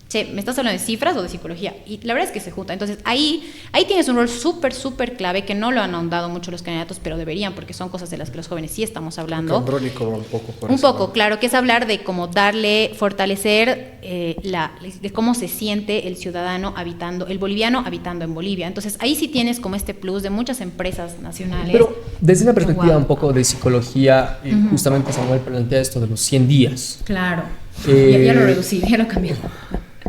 che, ¿me estás hablando de cifras o de psicología? Y la verdad es que se junta. Entonces, ahí tienes un rol súper clave que no lo han ahondado mucho los candidatos, pero deberían, porque son cosas de las que los jóvenes sí estamos hablando. Andrónico un poco. Por Un eso, poco, ¿no? claro, que es hablar de cómo fortalecer de cómo se siente el ciudadano habitando, el boliviano habitando en Bolivia. Entonces, ahí sí tienes como este plus de muchas empresas nacionales. Pero desde una perspectiva Wow. un poco de psicología, justamente Samuel plantea esto de los 100 días. Claro. Eh, Ya lo reducí, ya lo cambié.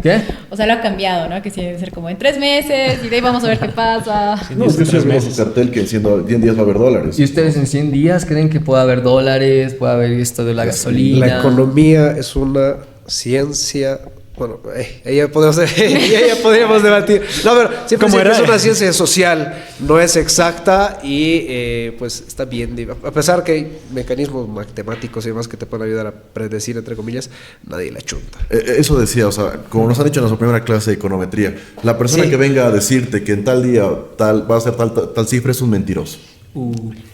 ¿Qué? O sea, lo ha cambiado, ¿no? Que sí debe ser como en 3 meses y de ahí vamos a ver qué pasa. No, es que sí es un cartel que en 100 días va a haber dólares. ¿Y ustedes en 100 días creen que puede haber dólares, puede haber esto de la gasolina? La economía es una ciencia. Bueno, ella podríamos debatir. No, pero siempre es una ciencia social, no es exacta y pues está bien. A pesar que hay mecanismos matemáticos y demás que te pueden ayudar a predecir, entre comillas, nadie la chunta. Eso decía, o sea, como nos han dicho en nuestra primera clase de econometría, la persona que venga a decirte que en tal día va a ser tal cifra es un mentiroso.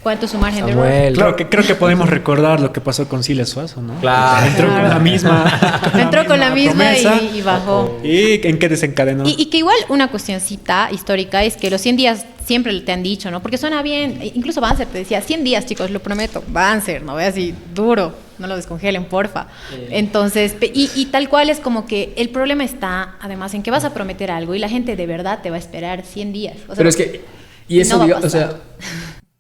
¿Cuánto es su margen de error? Samuel. Creo que podemos recordar lo que pasó con Siles Suazo, ¿no? Claro. Entró con la misma. Entró con la misma promesa. y bajó. ¿Y en qué desencadenó? Y que igual una cuestioncita histórica es que los 100 días siempre te han dicho, ¿no? Porque suena bien. Incluso Banzer te decía, 100 días, chicos, lo prometo. Banzer, no veas así duro. No lo descongelen, porfa. Entonces, y tal cual es como que el problema está, además, en que vas a prometer algo y la gente de verdad te va a esperar 100 días. O sea, Pero es que, y eso, no va a digo, o pasar. sea,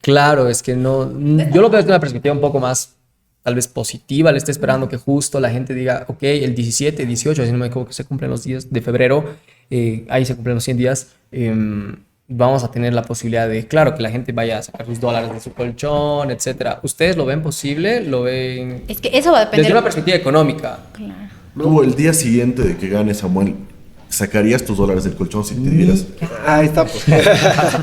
claro, es que no, yo lo veo desde una perspectiva un poco más, tal vez positiva, le está esperando que justo la gente diga, ok, el 17, 18, si no me equivoco, se cumplen los días de febrero, ahí se cumplen los 100 días, vamos a tener la posibilidad de, claro, que la gente vaya a sacar sus dólares de su colchón, etcétera. ¿Ustedes lo ven posible? ¿Lo ven Es que eso va a depender. desde una perspectiva económica? Claro. Tú, el día siguiente de que gane Samuel, ¿sacarías tus dólares del colchón si te dieras? Ahí está, pues.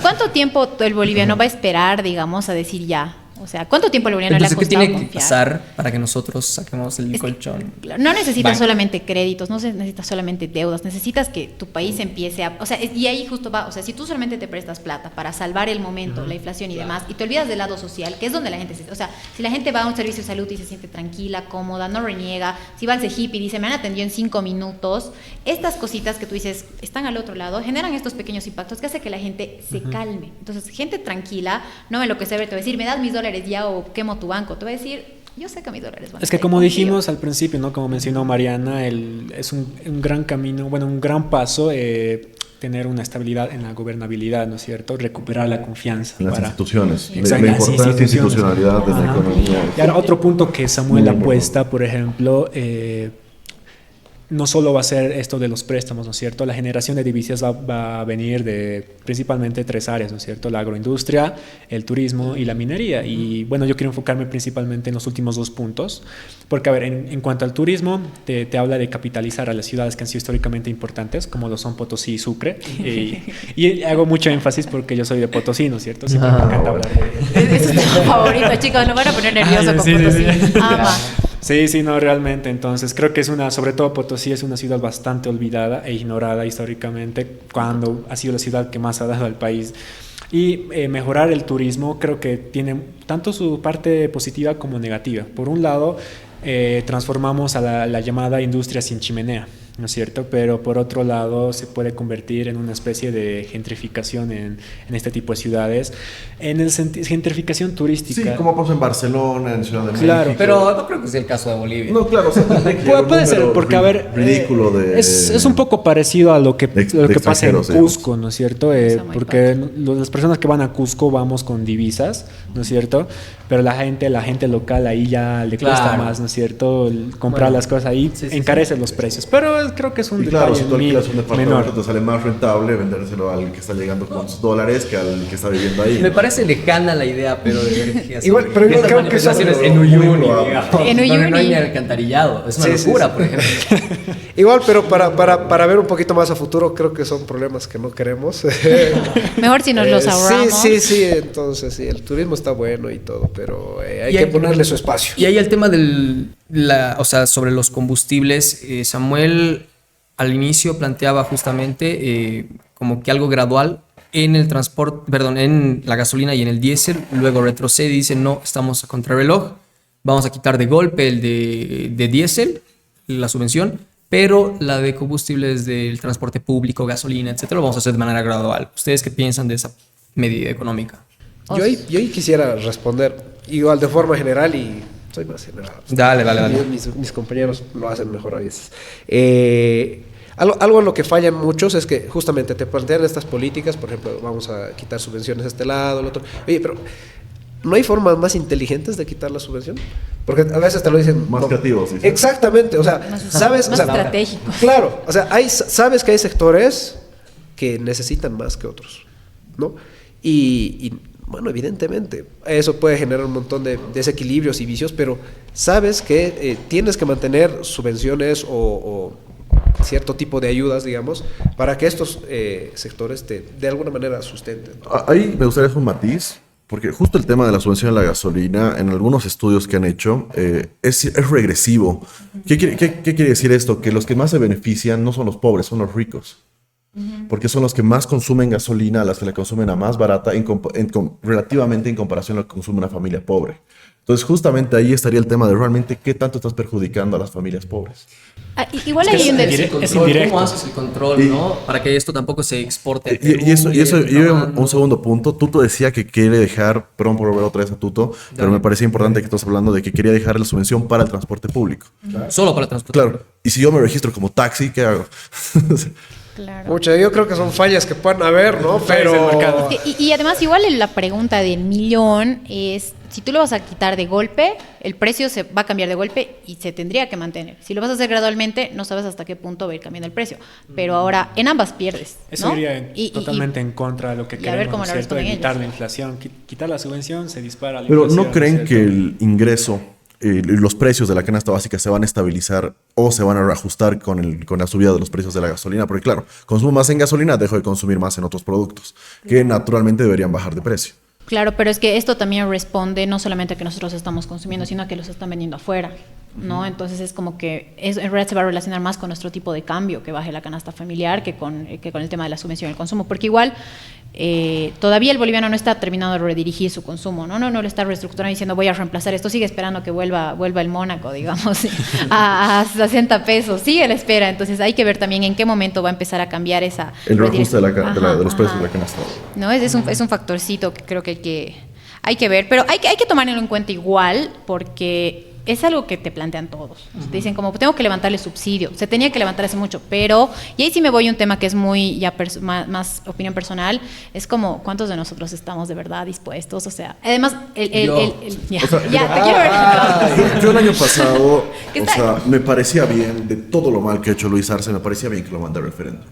¿Cuánto tiempo el boliviano va a esperar, digamos, a decir ya? O sea, ¿cuánto tiempo el boliviano Entonces, le ha ¿qué costado tiene que confiar? pasar para que nosotros saquemos el colchón? No necesitas Banco. solamente créditos, no necesitas solamente deudas, necesitas que tu país empiece a... O sea, y ahí justo va, o sea, si tú solamente te prestas plata para salvar el momento, la inflación y demás, y te olvidas del lado social, que es donde la gente se... O sea, si la gente va a un servicio de salud y se siente tranquila, cómoda, no reniega, si va al CEGIP y dice, me han atendido en 5 minutos, estas cositas que tú dices están al otro lado, generan estos pequeños impactos que hace que la gente se calme. Entonces, gente tranquila, no me enloquecer, te va a decir, me das mis dólares ya o quemo tu banco, te va a decir, yo sé que mis dólares van a Es que estar como contigo. dijimos al principio, ¿no? Como mencionó Mariana, es un gran camino, bueno, un gran paso tener una estabilidad en la gobernabilidad, ¿no es cierto? Recuperar la confianza. En las instituciones. Exacto, La las importancia de instituciones. institucionalidad de la Ajá. economía. Y ahora otro punto que Samuel Muy importante. apuesta, por ejemplo, no solo va a ser esto de los préstamos, ¿no es cierto? La generación de divisas va a venir de principalmente 3 áreas, ¿no es cierto? La agroindustria, el turismo y la minería. Y bueno, yo quiero enfocarme principalmente en los últimos 2 puntos, porque a ver, en cuanto al turismo, te habla de capitalizar a las ciudades que han sido históricamente importantes, como lo son Potosí y Sucre. Y hago mucho énfasis porque yo soy de Potosí, ¿no es cierto? Siempre me encanta hablar de... Ese es tu favorito, chicos, lo van a poner nervioso Ay, con sí, Potosí. sí, sí. Ama. Sí, no, realmente. Entonces, creo que sobre todo Potosí es una ciudad bastante olvidada e ignorada históricamente, cuando ha sido la ciudad que más ha dado al país. Y mejorar el turismo creo que tiene tanto su parte positiva como negativa. Por un lado, transformamos a la llamada industria sin chimenea, ¿no es cierto? Pero por otro lado se puede convertir en una especie de gentrificación en este tipo de ciudades, en el gentrificación turística. Sí, como pasó en Barcelona, en Ciudad de Claro, México. Pero no creo que sea el caso de Bolivia. No, claro, o sea, tendría que llegar un Puede ser, número porque a ver, ridículo de... es un poco parecido a lo que pasa en extranjeros, Cusco, ¿no es cierto? Está muy Porque las personas que van a Cusco vamos con divisas, ¿no es cierto? Pero la gente local ahí ya le cuesta Claro. más, ¿no es cierto? Comprar las cosas ahí encarece los precios. Pero creo que es un Y claro, detalle si tú alquilas un departamento menor. te sale más rentable vendérselo al que está llegando con sus dólares que al que está viviendo ahí. Me ¿no? parece lejana la idea, pero de ver que así. Igual, pero igual estas creo que eso- manifestaciones en muy Uyuni, probable. digamos, En donde no hay Uyuni. ni alcantarillado. Es una Sí, sí, locura, sí. por ejemplo. Igual, pero para ver un poquito más a futuro, creo que son problemas que no queremos. Mejor si nos los ahorramos. Sí, entonces sí, el turismo está bueno y todo, pero hay Y que hay- ponerle su espacio. Y ahí el tema o sea, sobre los combustibles, Samuel al inicio planteaba justamente como que algo gradual en el transporte, perdón, en la gasolina y en el diésel, luego retrocede y dice, no, estamos a contrarreloj, vamos a quitar de golpe el de diésel, la subvención, pero la de combustibles del transporte público, gasolina, etcétera, lo vamos a hacer de manera gradual. ¿Ustedes qué piensan de esa medida económica? Yo ahí quisiera responder igual de forma general y soy más general. Dale. Mis compañeros lo hacen mejor a veces. Algo en lo que fallan muchos es que justamente te plantean estas políticas, por ejemplo, vamos a quitar subvenciones a este lado, el otro. Oye, pero ¿no hay formas más inteligentes de quitar la subvención? Porque a veces te lo dicen... Más creativos, sí. Exactamente, o sea, sabes... Más o sea, estratégico. Claro, o sea, sabes que hay sectores que necesitan más que otros, ¿no? Y bueno, evidentemente, eso puede generar un montón de desequilibrios y vicios, pero sabes que tienes que mantener subvenciones o cierto tipo de ayudas, digamos, para que estos sectores de alguna manera sustenten. Ahí me gustaría hacer un matiz, porque justo el tema de la subvención a la gasolina, en algunos estudios que han hecho, es regresivo. ¿Qué quiere decir esto? Que los que más se benefician no son los pobres, son los ricos. Porque son los que más consumen gasolina, las que la consumen a más barata, relativamente en comparación a lo que consume una familia pobre. Entonces, justamente ahí estaría el tema de realmente qué tanto estás perjudicando a las familias pobres. Igual Es que hay un es detalle. indirecto. ¿Cómo haces el control, no? Para que esto tampoco se exporte. a Y eso Perú, lleva un segundo punto. Tuto decía que quiere dejar, perdón por volver otra vez a Tuto, pero me parecía importante que estás hablando de que quería dejar la subvención para el transporte público. Solo para transporte. Claro, y si yo me registro como taxi, ¿qué hago? Claro. Mucha, yo creo que son fallas que pueden haber, ¿no? Fallas del mercado. Y además, igual la pregunta del millón es, si tú lo vas a quitar de golpe, el precio se va a cambiar de golpe y se tendría que mantener. Si lo vas a hacer gradualmente, no sabes hasta qué punto va a ir cambiando el precio. Pero ahora, en ambas pierdes, Eso ¿no? iría totalmente en contra de lo que y a ver queremos, cómo ¿no lo es cierto? responden Evitar ellos. la inflación, quitar la subvención, se dispara la Pero inflación. ¿no creen ¿no es que cierto? el ingreso, los precios de la canasta básica se van a estabilizar o se van a reajustar con la subida de los precios de la gasolina? Porque claro, consumo más en gasolina, dejo de consumir más en otros productos, que naturalmente deberían bajar de precio. Claro, pero es que esto también responde no solamente a que nosotros estamos consumiendo, sino a que los están vendiendo afuera, ¿no? Entonces es como que en realidad se va a relacionar más con nuestro tipo de cambio, que baje la canasta familiar, que con el tema de la subvención del consumo, porque igual todavía el boliviano no está terminando de redirigir su consumo, no lo está reestructurando diciendo voy a reemplazar esto, sigue esperando que vuelva el Mónaco, digamos, a 60 pesos, sigue la espera, entonces hay que ver también en qué momento va a empezar a cambiar esa... El reajuste de los Ajá. precios de la canasta. No, es un factorcito que creo que hay que ver, pero hay que tomarlo en cuenta igual porque es algo que te plantean todos. Te dicen como, tengo que levantarle subsidio, se tenía que levantar hace mucho, pero, y ahí sí me voy a un tema que es muy ya más opinión personal, es como, ¿cuántos de nosotros estamos de verdad dispuestos? O sea, además, ya, O sea, ya, te quiero ver. Yo el año pasado, ¿Qué o tal? sea, me parecía bien, de todo lo mal que ha hecho Luis Arce, me parecía bien que lo mandara al referéndum.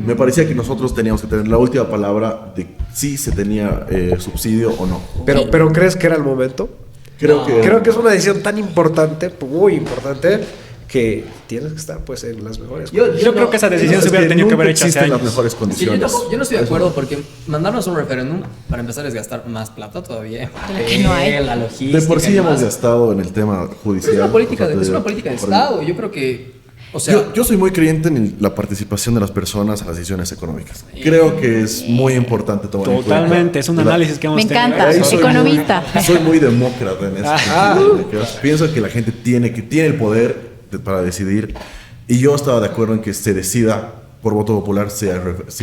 Me parecía que nosotros teníamos que tener la última palabra de si se tenía subsidio o no. Pero ¿crees que era el momento? Creo Creo que es una decisión tan importante, muy importante, que tienes que estar pues en las mejores Yo creo que esa decisión se hubiera tenido que haber hecho hace existen las años. mejores Sí, condiciones. yo no estoy de acuerdo porque mandarnos un referéndum para empezar es gastar más plata todavía. De la que no hay. La logística. De por sí y hemos demás. gastado en el tema judicial. Es una política, O sea, es una política de por- Estado. Yo creo que, o sea, Yo soy muy creyente en la participación de las personas en las decisiones económicas. Creo que es muy importante tomar en cuenta. Totalmente, es un análisis que hemos Me tenido. encanta. Ahí soy Economista. Soy muy demócrata en eso. Pienso que la gente tiene el poder para decidir. Y yo estaba de acuerdo en que se decida por voto popular si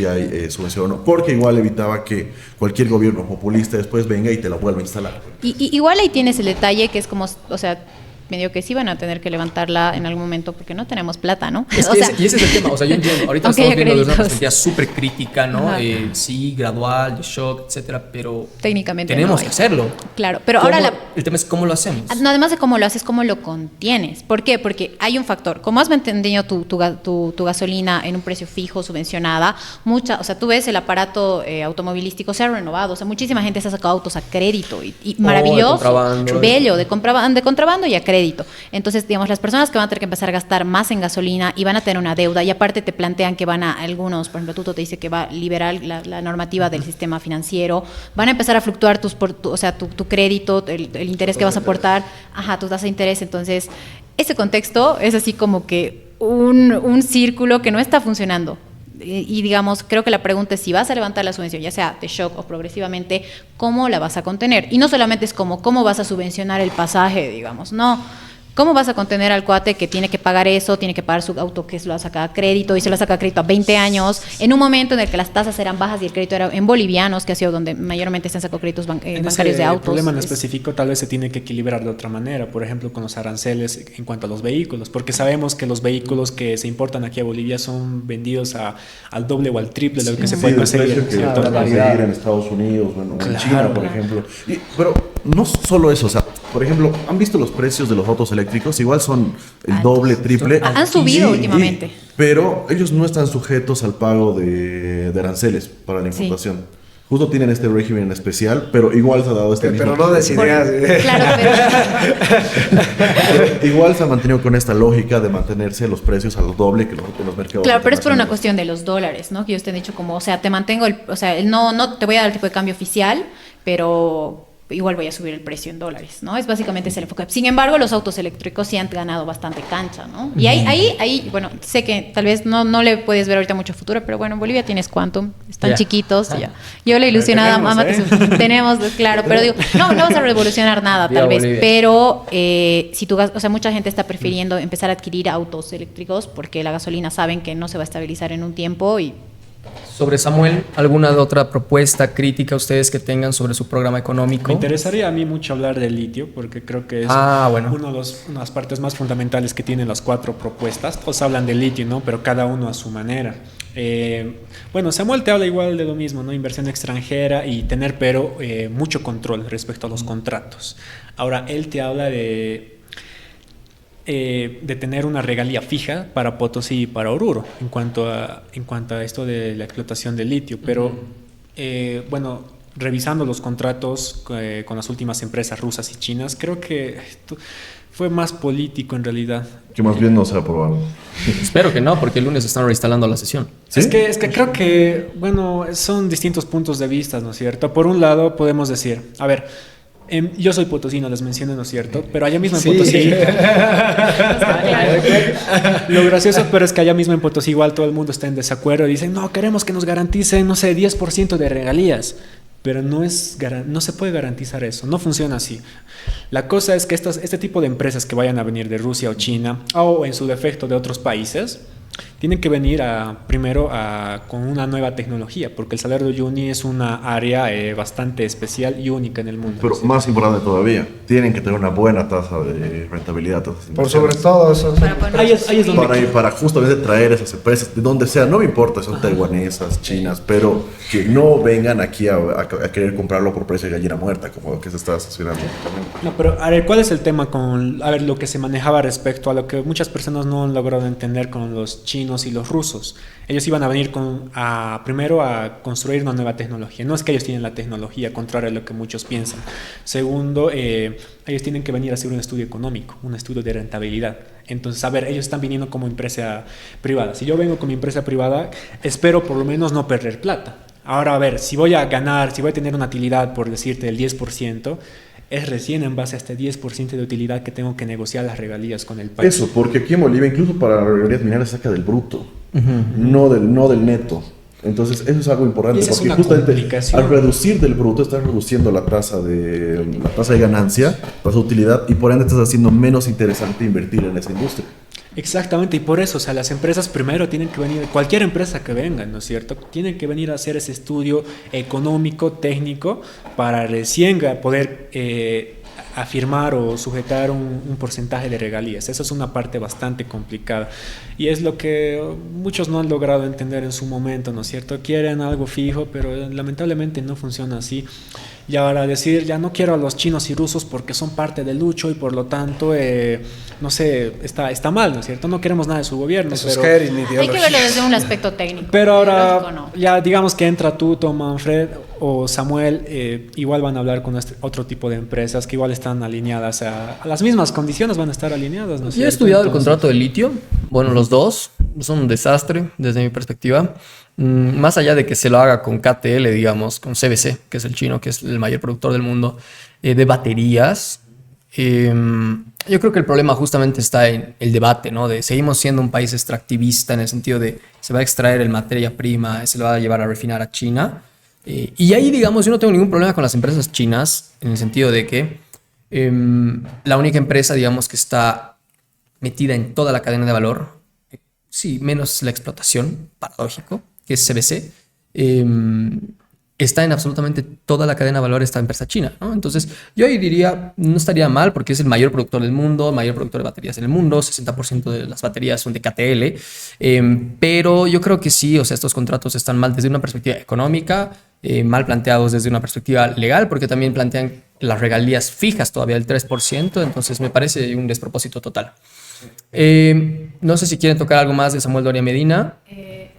hay subvención o no. Porque igual evitaba que cualquier gobierno populista después venga y te la vuelva a instalar. Y igual ahí tienes el detalle que es como, o sea, medio que sí van a tener que levantarla en algún momento porque no tenemos plata, ¿no? es O que sea, y ese es el tema. O sea, yo entiendo. Ahorita Aunque estamos haya viendo desde una créditos. perspectiva súper crítica, ¿no? Ajá. Sí, gradual, de shock, etcétera. Pero técnicamente tenemos no que hay. hacerlo. Claro, pero ahora ¿Cómo? El tema es cómo lo hacemos. no, además de cómo lo haces, cómo lo contienes. ¿Por qué? Porque hay un factor. Como has mantenido tu gasolina en un precio fijo, subvencionada, o sea, tú ves el aparato automovilístico se ha renovado. O sea, muchísima gente se ha sacado autos a crédito y maravilloso, contrabando. bello, de contrabando y a crédito. Entonces, digamos, las personas que van a tener que empezar a gastar más en gasolina y van a tener una deuda y aparte te plantean que van a algunos, por ejemplo, Tuto te dice que va a liberar la normativa del sistema financiero, van a empezar a fluctuar tu crédito, el interés que vas a aportar, tu tasa de interés. Entonces, ese contexto es así como que un círculo que no está funcionando. Y digamos, creo que la pregunta es si vas a levantar la subvención, ya sea de shock o progresivamente, ¿cómo la vas a contener? Y no solamente es como, ¿cómo vas a subvencionar el pasaje, digamos? No. ¿Cómo vas a contener al cuate que tiene que pagar eso, tiene que pagar su auto que se lo ha sacado a crédito y se lo ha sacado a crédito a 20 años, en un momento en el que las tasas eran bajas y el crédito era en bolivianos, que ha sido donde mayormente se han sacado créditos bancarios de autos? El problema en Es- específico tal vez se tiene que equilibrar de otra manera, por ejemplo, con los aranceles en cuanto a los vehículos, porque sabemos que los vehículos que se importan aquí a Bolivia son vendidos al doble o al triple de lo que se puede del conseguir. precio que Sí, puedes barbaridad. conseguir en Estados Unidos o en Claro. China, por ejemplo. Pero no solo eso, o sea, por ejemplo, ¿han visto los precios de los autos eléctricos? Igual son el Altos. doble, triple. Han subido Sí, últimamente. pero ellos no están sujetos al pago de aranceles para la Sí. importación. Justo tienen este régimen especial, pero igual se ha dado este Pero mismo- no decidías. Claro, Pero igual se ha mantenido con esta lógica de mantenerse los precios al doble que los mercados. Claro, pero es por una internacionales. cuestión de los dólares, ¿no? Que ellos te han dicho como, o sea, te mantengo no te voy a dar el tipo de cambio oficial, pero igual voy a subir el precio en dólares, ¿no? Es básicamente ese el enfoque. Sin embargo, los autos eléctricos sí han ganado bastante cancha, ¿no? Y ahí, bueno, sé que tal vez no le puedes ver ahorita mucho futuro, pero bueno, en Bolivia tienes Quantum, están Ya. chiquitos, ya. Yo la ilusionada Tenemos, mamá que tenemos, claro, pero digo, no vas a revolucionar nada, Viva tal vez, Bolivia. pero si o sea, mucha gente está prefiriendo empezar a adquirir autos eléctricos porque la gasolina saben que no se va a estabilizar en un tiempo y Sobre Samuel, ¿alguna otra propuesta crítica ustedes que tengan sobre su programa económico? Me interesaría a mí mucho hablar del litio, porque creo que es Bueno. una de las partes más fundamentales que tienen las 4 propuestas. Todos hablan del litio, ¿no? Pero cada uno a su manera. Bueno, Samuel te habla igual de lo mismo, ¿no? Inversión extranjera y tener, pero mucho control respecto a los contratos. Ahora, él te habla de tener una regalía fija para Potosí y para Oruro en cuanto a esto de la explotación del litio. Pero, bueno, revisando los contratos con las últimas empresas rusas y chinas, creo que esto fue más político en realidad. Que más bien no se ha aprobado. Espero que no, porque el lunes están reinstalando la sesión. ¿Sí? Es que creo que, bueno, son distintos puntos de vista, ¿no es cierto? Por un lado, podemos decir, a ver, yo soy potosino, les menciono, ¿no es cierto? Pero allá mismo en Potosí... Lo gracioso, pero es que allá mismo en Potosí igual todo el mundo está en desacuerdo y dicen, no, queremos que nos garanticen, no sé, 10% de regalías. Pero no se puede garantizar eso, no funciona así. La cosa es que este tipo de empresas que vayan a venir de Rusia o China, o en su defecto de otros países, tienen que venir primero con una nueva tecnología, porque el Salar de Uyuni es una área bastante especial y única en el mundo. Pero más importante todavía, tienen que tener una buena tasa de rentabilidad. Por sobre todo eso. Ahí es donde para justamente traer esas empresas de donde sea, no me importa si son taiwanesas, chinas, pero que no vengan aquí a querer comprarlo por precio de gallina muerta, como que se está estacionando. No, pero a ver, ¿cuál es el tema lo que se manejaba respecto a lo que muchas personas no han logrado entender con los chinos y los rusos? Ellos iban a venir primero a construir una nueva tecnología. No es que ellos tienen la tecnología, contrario a lo que muchos piensan. Segundo, ellos tienen que venir a hacer un estudio económico, un estudio de rentabilidad. Entonces, a ver, ellos están viniendo como empresa privada. Si yo vengo como empresa privada, espero por lo menos no perder plata. Ahora, a ver, si voy a tener una utilidad, por decirte, del 10%, es recién en base a este 10% de utilidad que tengo que negociar las regalías con el país. Eso, porque aquí en Bolivia, incluso para regalías mineras, saca del bruto, no del neto. Entonces, eso es algo importante, porque justamente al reducir del bruto, estás reduciendo la tasa de ganancia, tasa de utilidad, y por ende estás haciendo menos interesante invertir en esa industria. Exactamente, y por eso, o sea, las empresas primero tienen que venir, cualquier empresa que venga, ¿no es cierto? Tienen que venir a hacer ese estudio económico, técnico, para recién poder afirmar o sujetar un porcentaje de regalías. Eso es una parte bastante complicada y es lo que muchos no han logrado entender en su momento, ¿no es cierto? Quieren algo fijo, pero lamentablemente no funciona así. Y ahora decir, ya no quiero a los chinos y rusos porque son parte del lucho y por lo tanto, no sé, está mal, ¿no es cierto? No queremos nada de su gobierno. Pero hay que verlo desde un aspecto técnico. Pero ahora, lógico, no. ya digamos que entra tú, Manfred o Samuel, igual van a hablar con otro tipo de empresas que igual están alineadas a las mismas condiciones, van a estar alineadas, ¿no es cierto? Yo he estudiado el contrato de litio. Bueno, los dos son un desastre desde mi perspectiva. Más allá de que se lo haga con KTL, digamos, con CBC, que es el chino, que es el mayor productor del mundo de baterías. Yo creo que el problema justamente está en el debate, ¿no? De seguimos siendo un país extractivista en el sentido de se va a extraer el materia prima, se lo va a llevar a refinar a China. Y ahí, digamos, yo no tengo ningún problema con las empresas chinas en el sentido de que la única empresa, digamos, que está metida en toda la cadena de valor, sí, menos la explotación, paradójico, que es CBC, está en absolutamente toda la cadena de valor esta empresa china, ¿no? Entonces, yo ahí diría, no estaría mal porque es el mayor productor del mundo, el mayor productor de baterías en el mundo, 60% de las baterías son de KTL, pero yo creo que sí, o sea, estos contratos están mal desde una perspectiva económica, mal planteados desde una perspectiva legal, porque también plantean las regalías fijas todavía del 3%, entonces me parece un despropósito total. No sé si quieren tocar algo más de Samuel Doria Medina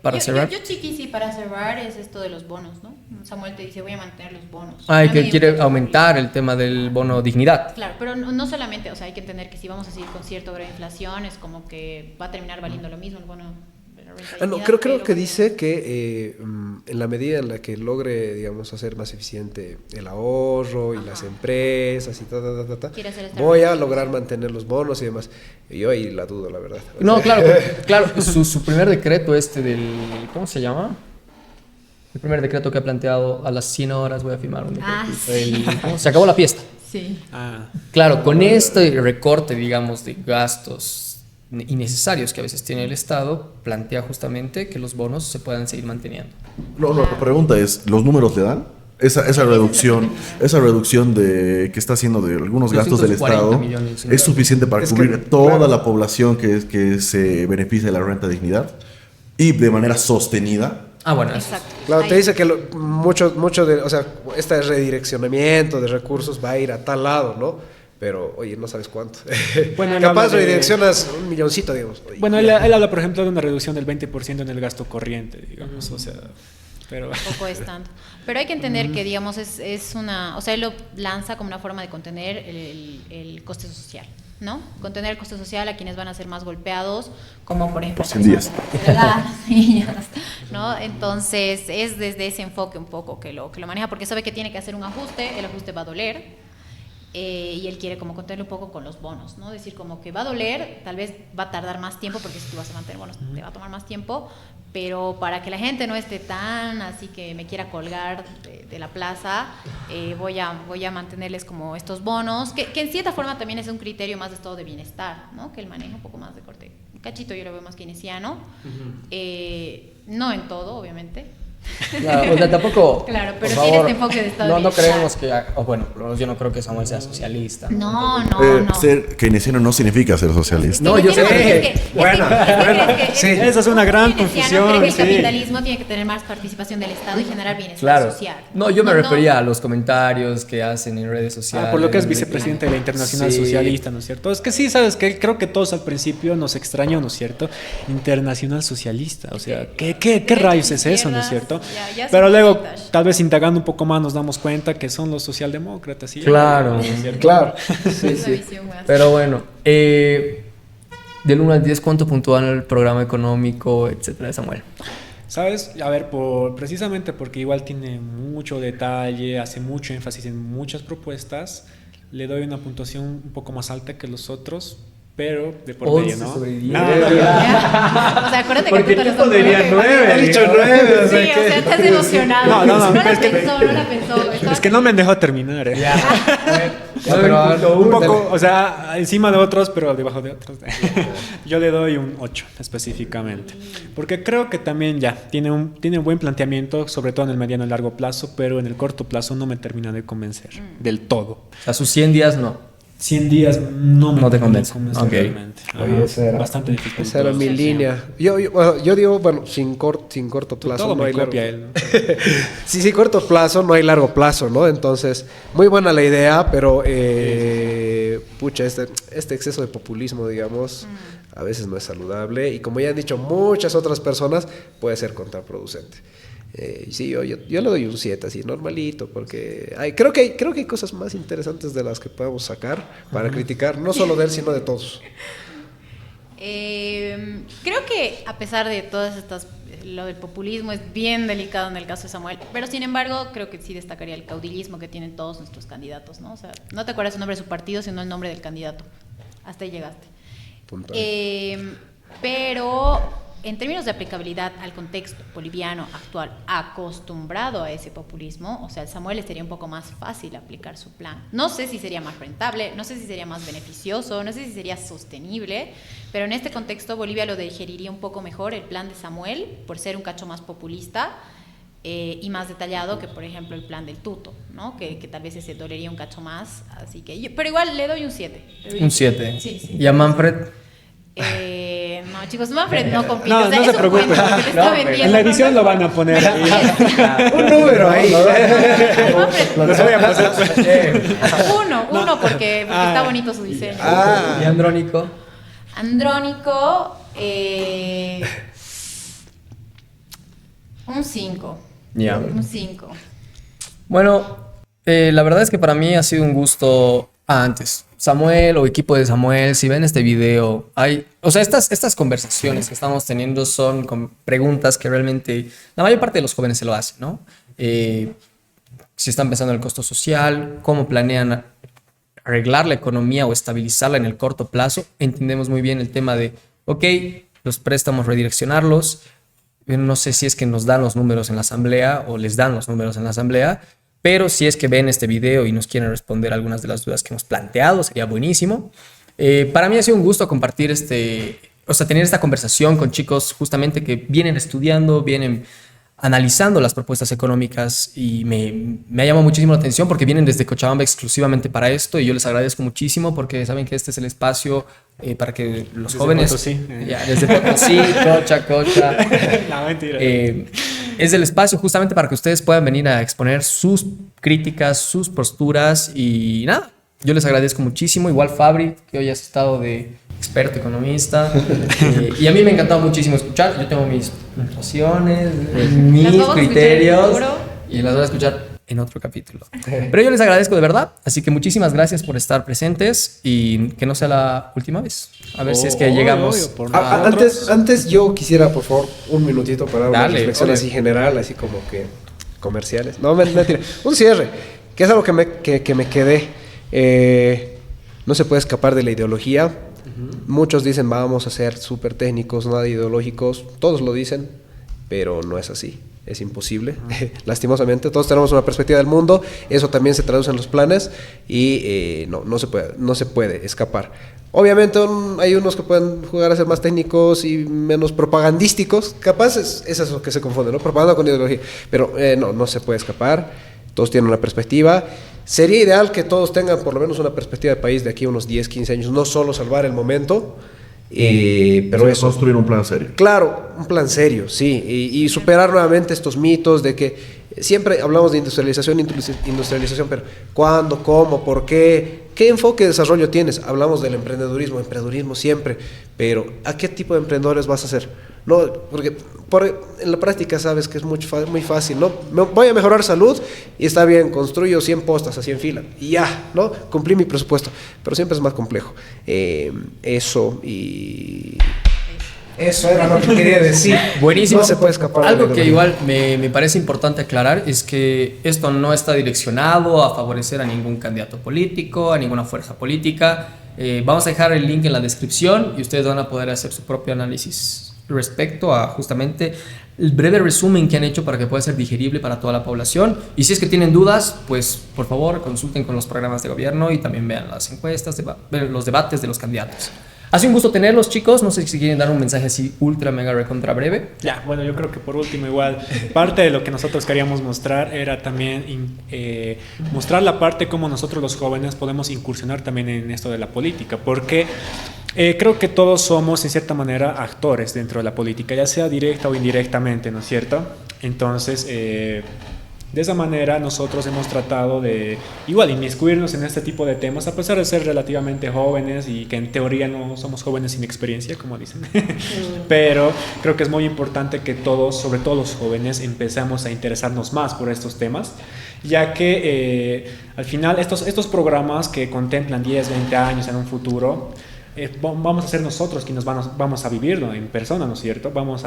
para cerrar. Yo chiqui, sí, para cerrar es esto de los bonos, ¿no? Samuel te dice, voy a mantener los bonos. Que quiere aumentar el tema del bono dignidad. Claro, pero no solamente, o sea, hay que entender que si vamos a seguir con cierto grado de inflación, es como que va a terminar valiendo lo mismo el bono. Creo que dice que en la medida en la que logre, digamos, hacer más eficiente el ahorro y las empresas y voy a lograr mantener los bonos y demás. Y yo ahí la dudo, la verdad. No, claro, su primer decreto ¿cómo se llama? El primer decreto que ha planteado a las 100 horas voy a firmar un decreto. Se acabó la fiesta. Sí. Claro, con este recorte, digamos, de gastos innecesarios que a veces tiene el Estado, plantea justamente que los bonos se puedan seguir manteniendo. No, la pregunta es, ¿los números le dan? Esa reducción que está haciendo de algunos gastos del Estado millones, ¿es suficiente para cubrir toda la población que se beneficia de la renta de dignidad? y de manera sostenida. Ah, bueno, eso. Exacto. Claro, Ahí. te dice que mucho de, o sea, este redireccionamiento de recursos va a ir a tal lado, ¿no? Pero, oye, no sabes cuánto. Bueno, él Capaz habla de- redireccionas un milloncito, digamos. Oye, Bueno, él habla, por ejemplo, de una reducción del 20% en el gasto corriente, digamos, o sea, pero... Tampoco es tanto. Pero hay que entender que, digamos, es una... O sea, él lo lanza como una forma de contener el coste social, ¿no? Contener el coste social a quienes van a ser más golpeados, como por ejemplo... Por 100 días. las niñas, ¿no? Entonces, es desde ese enfoque un poco que lo maneja, porque sabe que tiene que hacer un ajuste, el ajuste va a doler, y él quiere como contenerlo un poco con los bonos, ¿no? Decir como que va a doler, tal vez va a tardar más tiempo, porque si tú vas a mantener bonos te va a tomar más tiempo, pero para que la gente no esté tan así que me quiera colgar de la plaza, voy a mantenerles como estos bonos, que en cierta forma también es un criterio más de estado de bienestar, ¿no? Que él maneja un poco más de corte. Cachito yo lo veo más keynesiano, no en todo, obviamente. Claro, o sea, tampoco. Claro, por pero favor, tiene este enfoque de estado de no bienestar. creemos que. O bueno, por lo menos yo no creo que Samuel sea socialista. No. Ser keynesiano no significa ser socialista. No, yo sé que... Bueno, sí, esa es una gran confusión, Cree que el sí. capitalismo tiene que tener más participación del Estado y generar bienestar Claro. social. No, yo me refería a los comentarios que hacen en redes sociales. Por lo que es vicepresidente de la Internacional Sí. Socialista, ¿no es cierto? Es que sí, sabes que creo que todos al principio nos extrañó, ¿no es cierto? Internacional Socialista, o sea, ¿qué rayos es eso, ¿no es cierto? Ya Pero luego, vintage. tal vez indagando un poco más, nos damos cuenta que son los socialdemócratas. ¿Sí? Claro, ¿No es cierto? claro. Es Sí, una sí. visión más. Pero bueno, del 1 al 10, ¿cuánto puntúan el programa económico, etcétera, de Samuel? ¿Sabes? A ver, precisamente porque igual tiene mucho detalle, hace mucho énfasis en muchas propuestas, le doy una puntuación un poco más alta que los otros, pero de por medio, 11 ¿no? sobre 10. O sea, acuérdate que Porque tú te yo lo pondría estás 9, poniendo. he dicho 9, o Sí, sea o sea, estás emocionado. No, no la es que- pensó. Es que no me han dejado terminar, ¿eh? pero Un poco, o sea, encima de otros, pero debajo de otros. Yo le doy un 8 específicamente. Porque creo que también tiene un buen planteamiento, sobre todo en el mediano y largo plazo, pero en el corto plazo no me termina de convencer del todo. O sea, sus 100 días no. 100 días no me No te termina de convence. convencer Ok. realmente. Oye, Ajá, esa era- bastante difícil. esa era mi línea. Yo digo, bueno, sin corto plazo Todo no me hay largo. copia él, ¿no? Sí, corto plazo no hay largo plazo, ¿no? Entonces, muy buena la idea, pero pucha, este exceso de populismo, digamos, a veces no es saludable y como ya han dicho muchas otras personas, puede ser contraproducente. Sí, yo le doy un 7 así, normalito, porque creo que hay cosas más interesantes de las que podemos sacar para criticar, no solo de él, sino de todos. Creo que a pesar de todas estas, lo del populismo es bien delicado en el caso de Samuel, pero sin embargo creo que sí destacaría el caudillismo que tienen todos nuestros candidatos, ¿no? O sea, no te acuerdas el nombre de su partido, sino el nombre del candidato. Hasta ahí llegaste. Punto. Pero en términos de aplicabilidad al contexto boliviano actual, acostumbrado a ese populismo, o sea, al Samuel le sería un poco más fácil aplicar su plan. No sé si sería más rentable, no sé si sería más beneficioso, no sé si sería sostenible, pero en este contexto Bolivia lo digeriría un poco mejor el plan de Samuel, por ser un cacho más populista y más detallado que, por ejemplo, el plan del Tuto, ¿no? Que tal vez ese dolería un cacho más, así que pero igual le doy un 7. Un 7. Sí, sí. ¿Y a Manfred? No, chicos, Manfred no compite. No, o sea, no es se un preocupe. cuento que le está vendiendo, En la edición ¿no? lo van a poner. Un número ahí. Al Manfred, Los voy a pasar. uno porque está bonito su diseño. ¿Y Andrónico? Andrónico, un 5. Ya. Un 5. Bueno, la verdad es que para mí ha sido un gusto antes. Samuel o equipo de Samuel, si ven este video, o sea, estas conversaciones que estamos teniendo son con preguntas que realmente la mayor parte de los jóvenes se lo hacen, ¿no? Si están pensando en el costo social, cómo planean arreglar la economía o estabilizarla en el corto plazo, entendemos muy bien el tema de, ok, los préstamos redireccionarlos, no sé si es que nos dan los números en la asamblea o les dan los números en la asamblea, pero si es que ven este video y nos quieren responder algunas de las dudas que hemos planteado, sería buenísimo. Para mí ha sido un gusto compartir tener esta conversación con chicos justamente que vienen estudiando, vienen analizando las propuestas económicas y me ha llamado muchísimo la atención porque vienen desde Cochabamba exclusivamente para esto y yo les agradezco muchísimo porque saben que este es el espacio para que los Desde jóvenes... Potosí. Ya, desde Potosí, Cocha. No, mentira. Es el espacio justamente para que ustedes puedan venir a exponer sus críticas, sus posturas y nada. Yo les agradezco muchísimo. Igual Fabri, que hoy has estado de experto economista. Y a mí me ha encantado muchísimo escuchar. Yo tengo mis nociones, mis criterios. Y las voy a escuchar en otro capítulo. Pero yo les agradezco de verdad. Así que muchísimas gracias por estar presentes y que no sea la última vez. A ver si es que llegamos. Antes yo quisiera, por favor, un minutito para dar una Dale, reflexión ole. así general, así como que comerciales. No, mentira. Un cierre, que es algo que me quedé. No se puede escapar de la ideología. Muchos dicen vamos a ser súper técnicos, nada ideológicos. Todos lo dicen, pero no es así. Es imposible, lastimosamente. Todos tenemos una perspectiva del mundo. Eso también se traduce en los planes y no se puede escapar. Obviamente hay unos que pueden jugar a ser más técnicos y menos propagandísticos. Capaz es eso que se confunde, ¿no? Propaganda con ideología. Pero no se puede escapar. Todos tienen una perspectiva. Sería ideal que todos tengan por lo menos una perspectiva de país de aquí a unos 10, 15 años. No solo salvar el momento, pero eso. Construir un plan serio. Claro, un plan serio, sí. Y superar nuevamente estos mitos de que siempre hablamos de industrialización, pero ¿cuándo, cómo, por qué? ¿Qué enfoque de desarrollo tienes? Hablamos del emprendedurismo siempre, pero ¿a qué tipo de emprendedores vas a ser? No, porque en la práctica sabes que es muy fácil, ¿no? Voy a mejorar salud y está bien, construyo 100 postas así en fila y ya, ¿no? Cumplí mi presupuesto, pero siempre es más complejo. Eso era lo que quería decir. Buenísimo. No se puede escapar. Algo que igual me parece importante aclarar es que esto no está direccionado a favorecer a ningún candidato político, a ninguna fuerza política. Vamos a dejar el link en la descripción y ustedes van a poder hacer su propio análisis respecto a justamente el breve resumen que han hecho para que pueda ser digerible para toda la población. Y si es que tienen dudas, pues por favor consulten con los programas de gobierno y también vean las encuestas, los debates de los candidatos. Ha sido un gusto tenerlos, chicos. No sé si quieren dar un mensaje así ultra mega recontra breve. Ya, bueno, yo creo que por último igual, parte de lo que nosotros queríamos mostrar era también mostrar la parte como nosotros los jóvenes podemos incursionar también en esto de la política, porque creo que todos somos en cierta manera actores dentro de la política, ya sea directa o indirectamente, ¿no es cierto? Entonces, de esa manera nosotros hemos tratado de igual inmiscuirnos en este tipo de temas, a pesar de ser relativamente jóvenes y que en teoría no somos jóvenes sin experiencia, como dicen. Pero creo que es muy importante que todos, sobre todo los jóvenes, empecemos a interesarnos más por estos temas, ya que al final estos programas que contemplan 10, 20 años en un futuro, vamos a ser nosotros quienes vamos a vivirlo en persona, ¿no es cierto? Vamos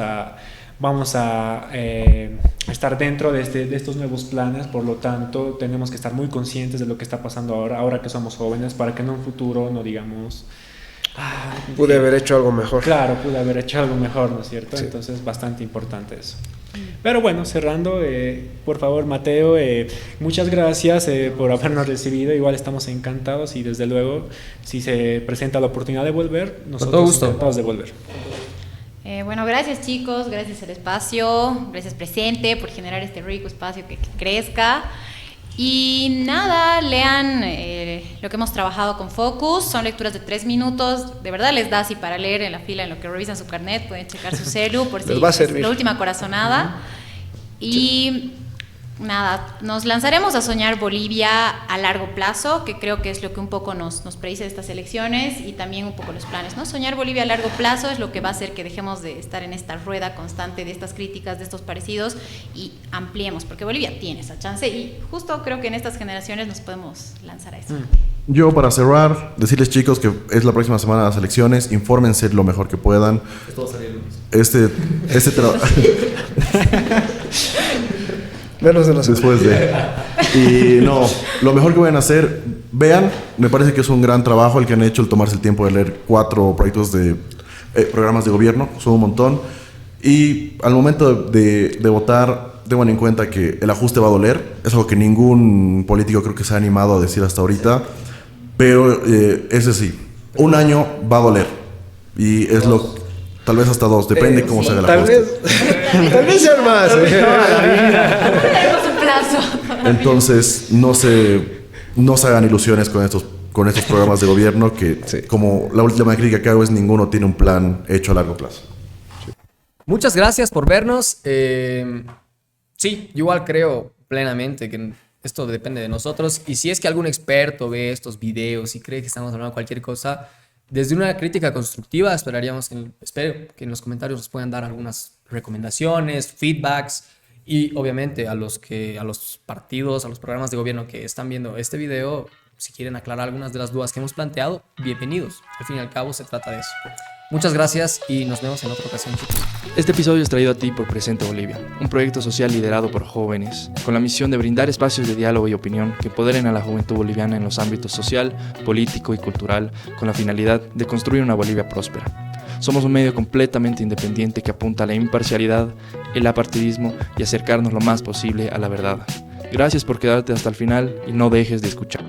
a estar dentro de estos nuevos planes, por lo tanto tenemos que estar muy conscientes de lo que está pasando ahora que somos jóvenes, para que en un futuro no digamos pude haber hecho algo mejor. Claro, pude haber hecho algo mejor, ¿no es cierto? Sí. Entonces bastante importante eso. Pero bueno, cerrando, por favor, Mateo, muchas gracias por habernos recibido. Igual estamos encantados y desde luego, si se presenta la oportunidad de volver, nosotros encantados de volver. Bueno, gracias chicos, gracias al espacio, gracias presente por generar este rico espacio que crezca. Y nada, lean lo que hemos trabajado con Focus, son lecturas de 3 minutos, de verdad les da así para leer en la fila, en lo que revisan su carnet, pueden checar su celu por si les va a servir. Es la última corazonada. Y nada, nos lanzaremos a soñar Bolivia a largo plazo, que creo que es lo que un poco nos predice estas elecciones y también un poco los planes, ¿no? Soñar Bolivia a largo plazo es lo que va a hacer que dejemos de estar en esta rueda constante de estas críticas, de estos parecidos y ampliemos, porque Bolivia tiene esa chance y justo creo que en estas generaciones nos podemos lanzar a eso. Yo, para cerrar, decirles, chicos, que es la próxima semana de las elecciones. Infórmense lo mejor que puedan. Esto va a salir el lunes. Menos de una semana. Después de. Y no, lo mejor que vayan a hacer, vean, me parece que es un gran trabajo el que han hecho, el tomarse el tiempo de leer 4 proyectos de programas de gobierno, son un montón. Y al momento de votar, tengan en cuenta que el ajuste va a doler, es algo que ningún político creo que se ha animado a decir hasta ahorita, pero ese sí, un año va a doler. Y es lo Tal vez hasta 2, depende cómo se haga la Tal apuesta. tal vez sean más. Tenemos un plazo. Entonces, no se hagan ilusiones con estos programas de gobierno que, Sí. como la última crítica que hago es ninguno tiene un plan hecho a largo plazo. Muchas gracias por vernos. Sí, yo igual creo plenamente que esto depende de nosotros. Y si es que algún experto ve estos videos y cree que estamos hablando de cualquier cosa, desde una crítica constructiva espero que en los comentarios nos puedan dar algunas recomendaciones, feedbacks. Y obviamente a los partidos, a los programas de gobierno que están viendo este video, si quieren aclarar algunas de las dudas que hemos planteado, bienvenidos. Al fin y al cabo se trata de eso. Muchas gracias y nos vemos en otra ocasión, chicos. Este episodio es traído a ti por Presente Bolivia, un proyecto social liderado por jóvenes, con la misión de brindar espacios de diálogo y opinión que empoderen a la juventud boliviana en los ámbitos social, político y cultural, con la finalidad de construir una Bolivia próspera. Somos un medio completamente independiente que apunta a la imparcialidad, el apartidismo y acercarnos lo más posible a la verdad. Gracias por quedarte hasta el final y no dejes de escuchar.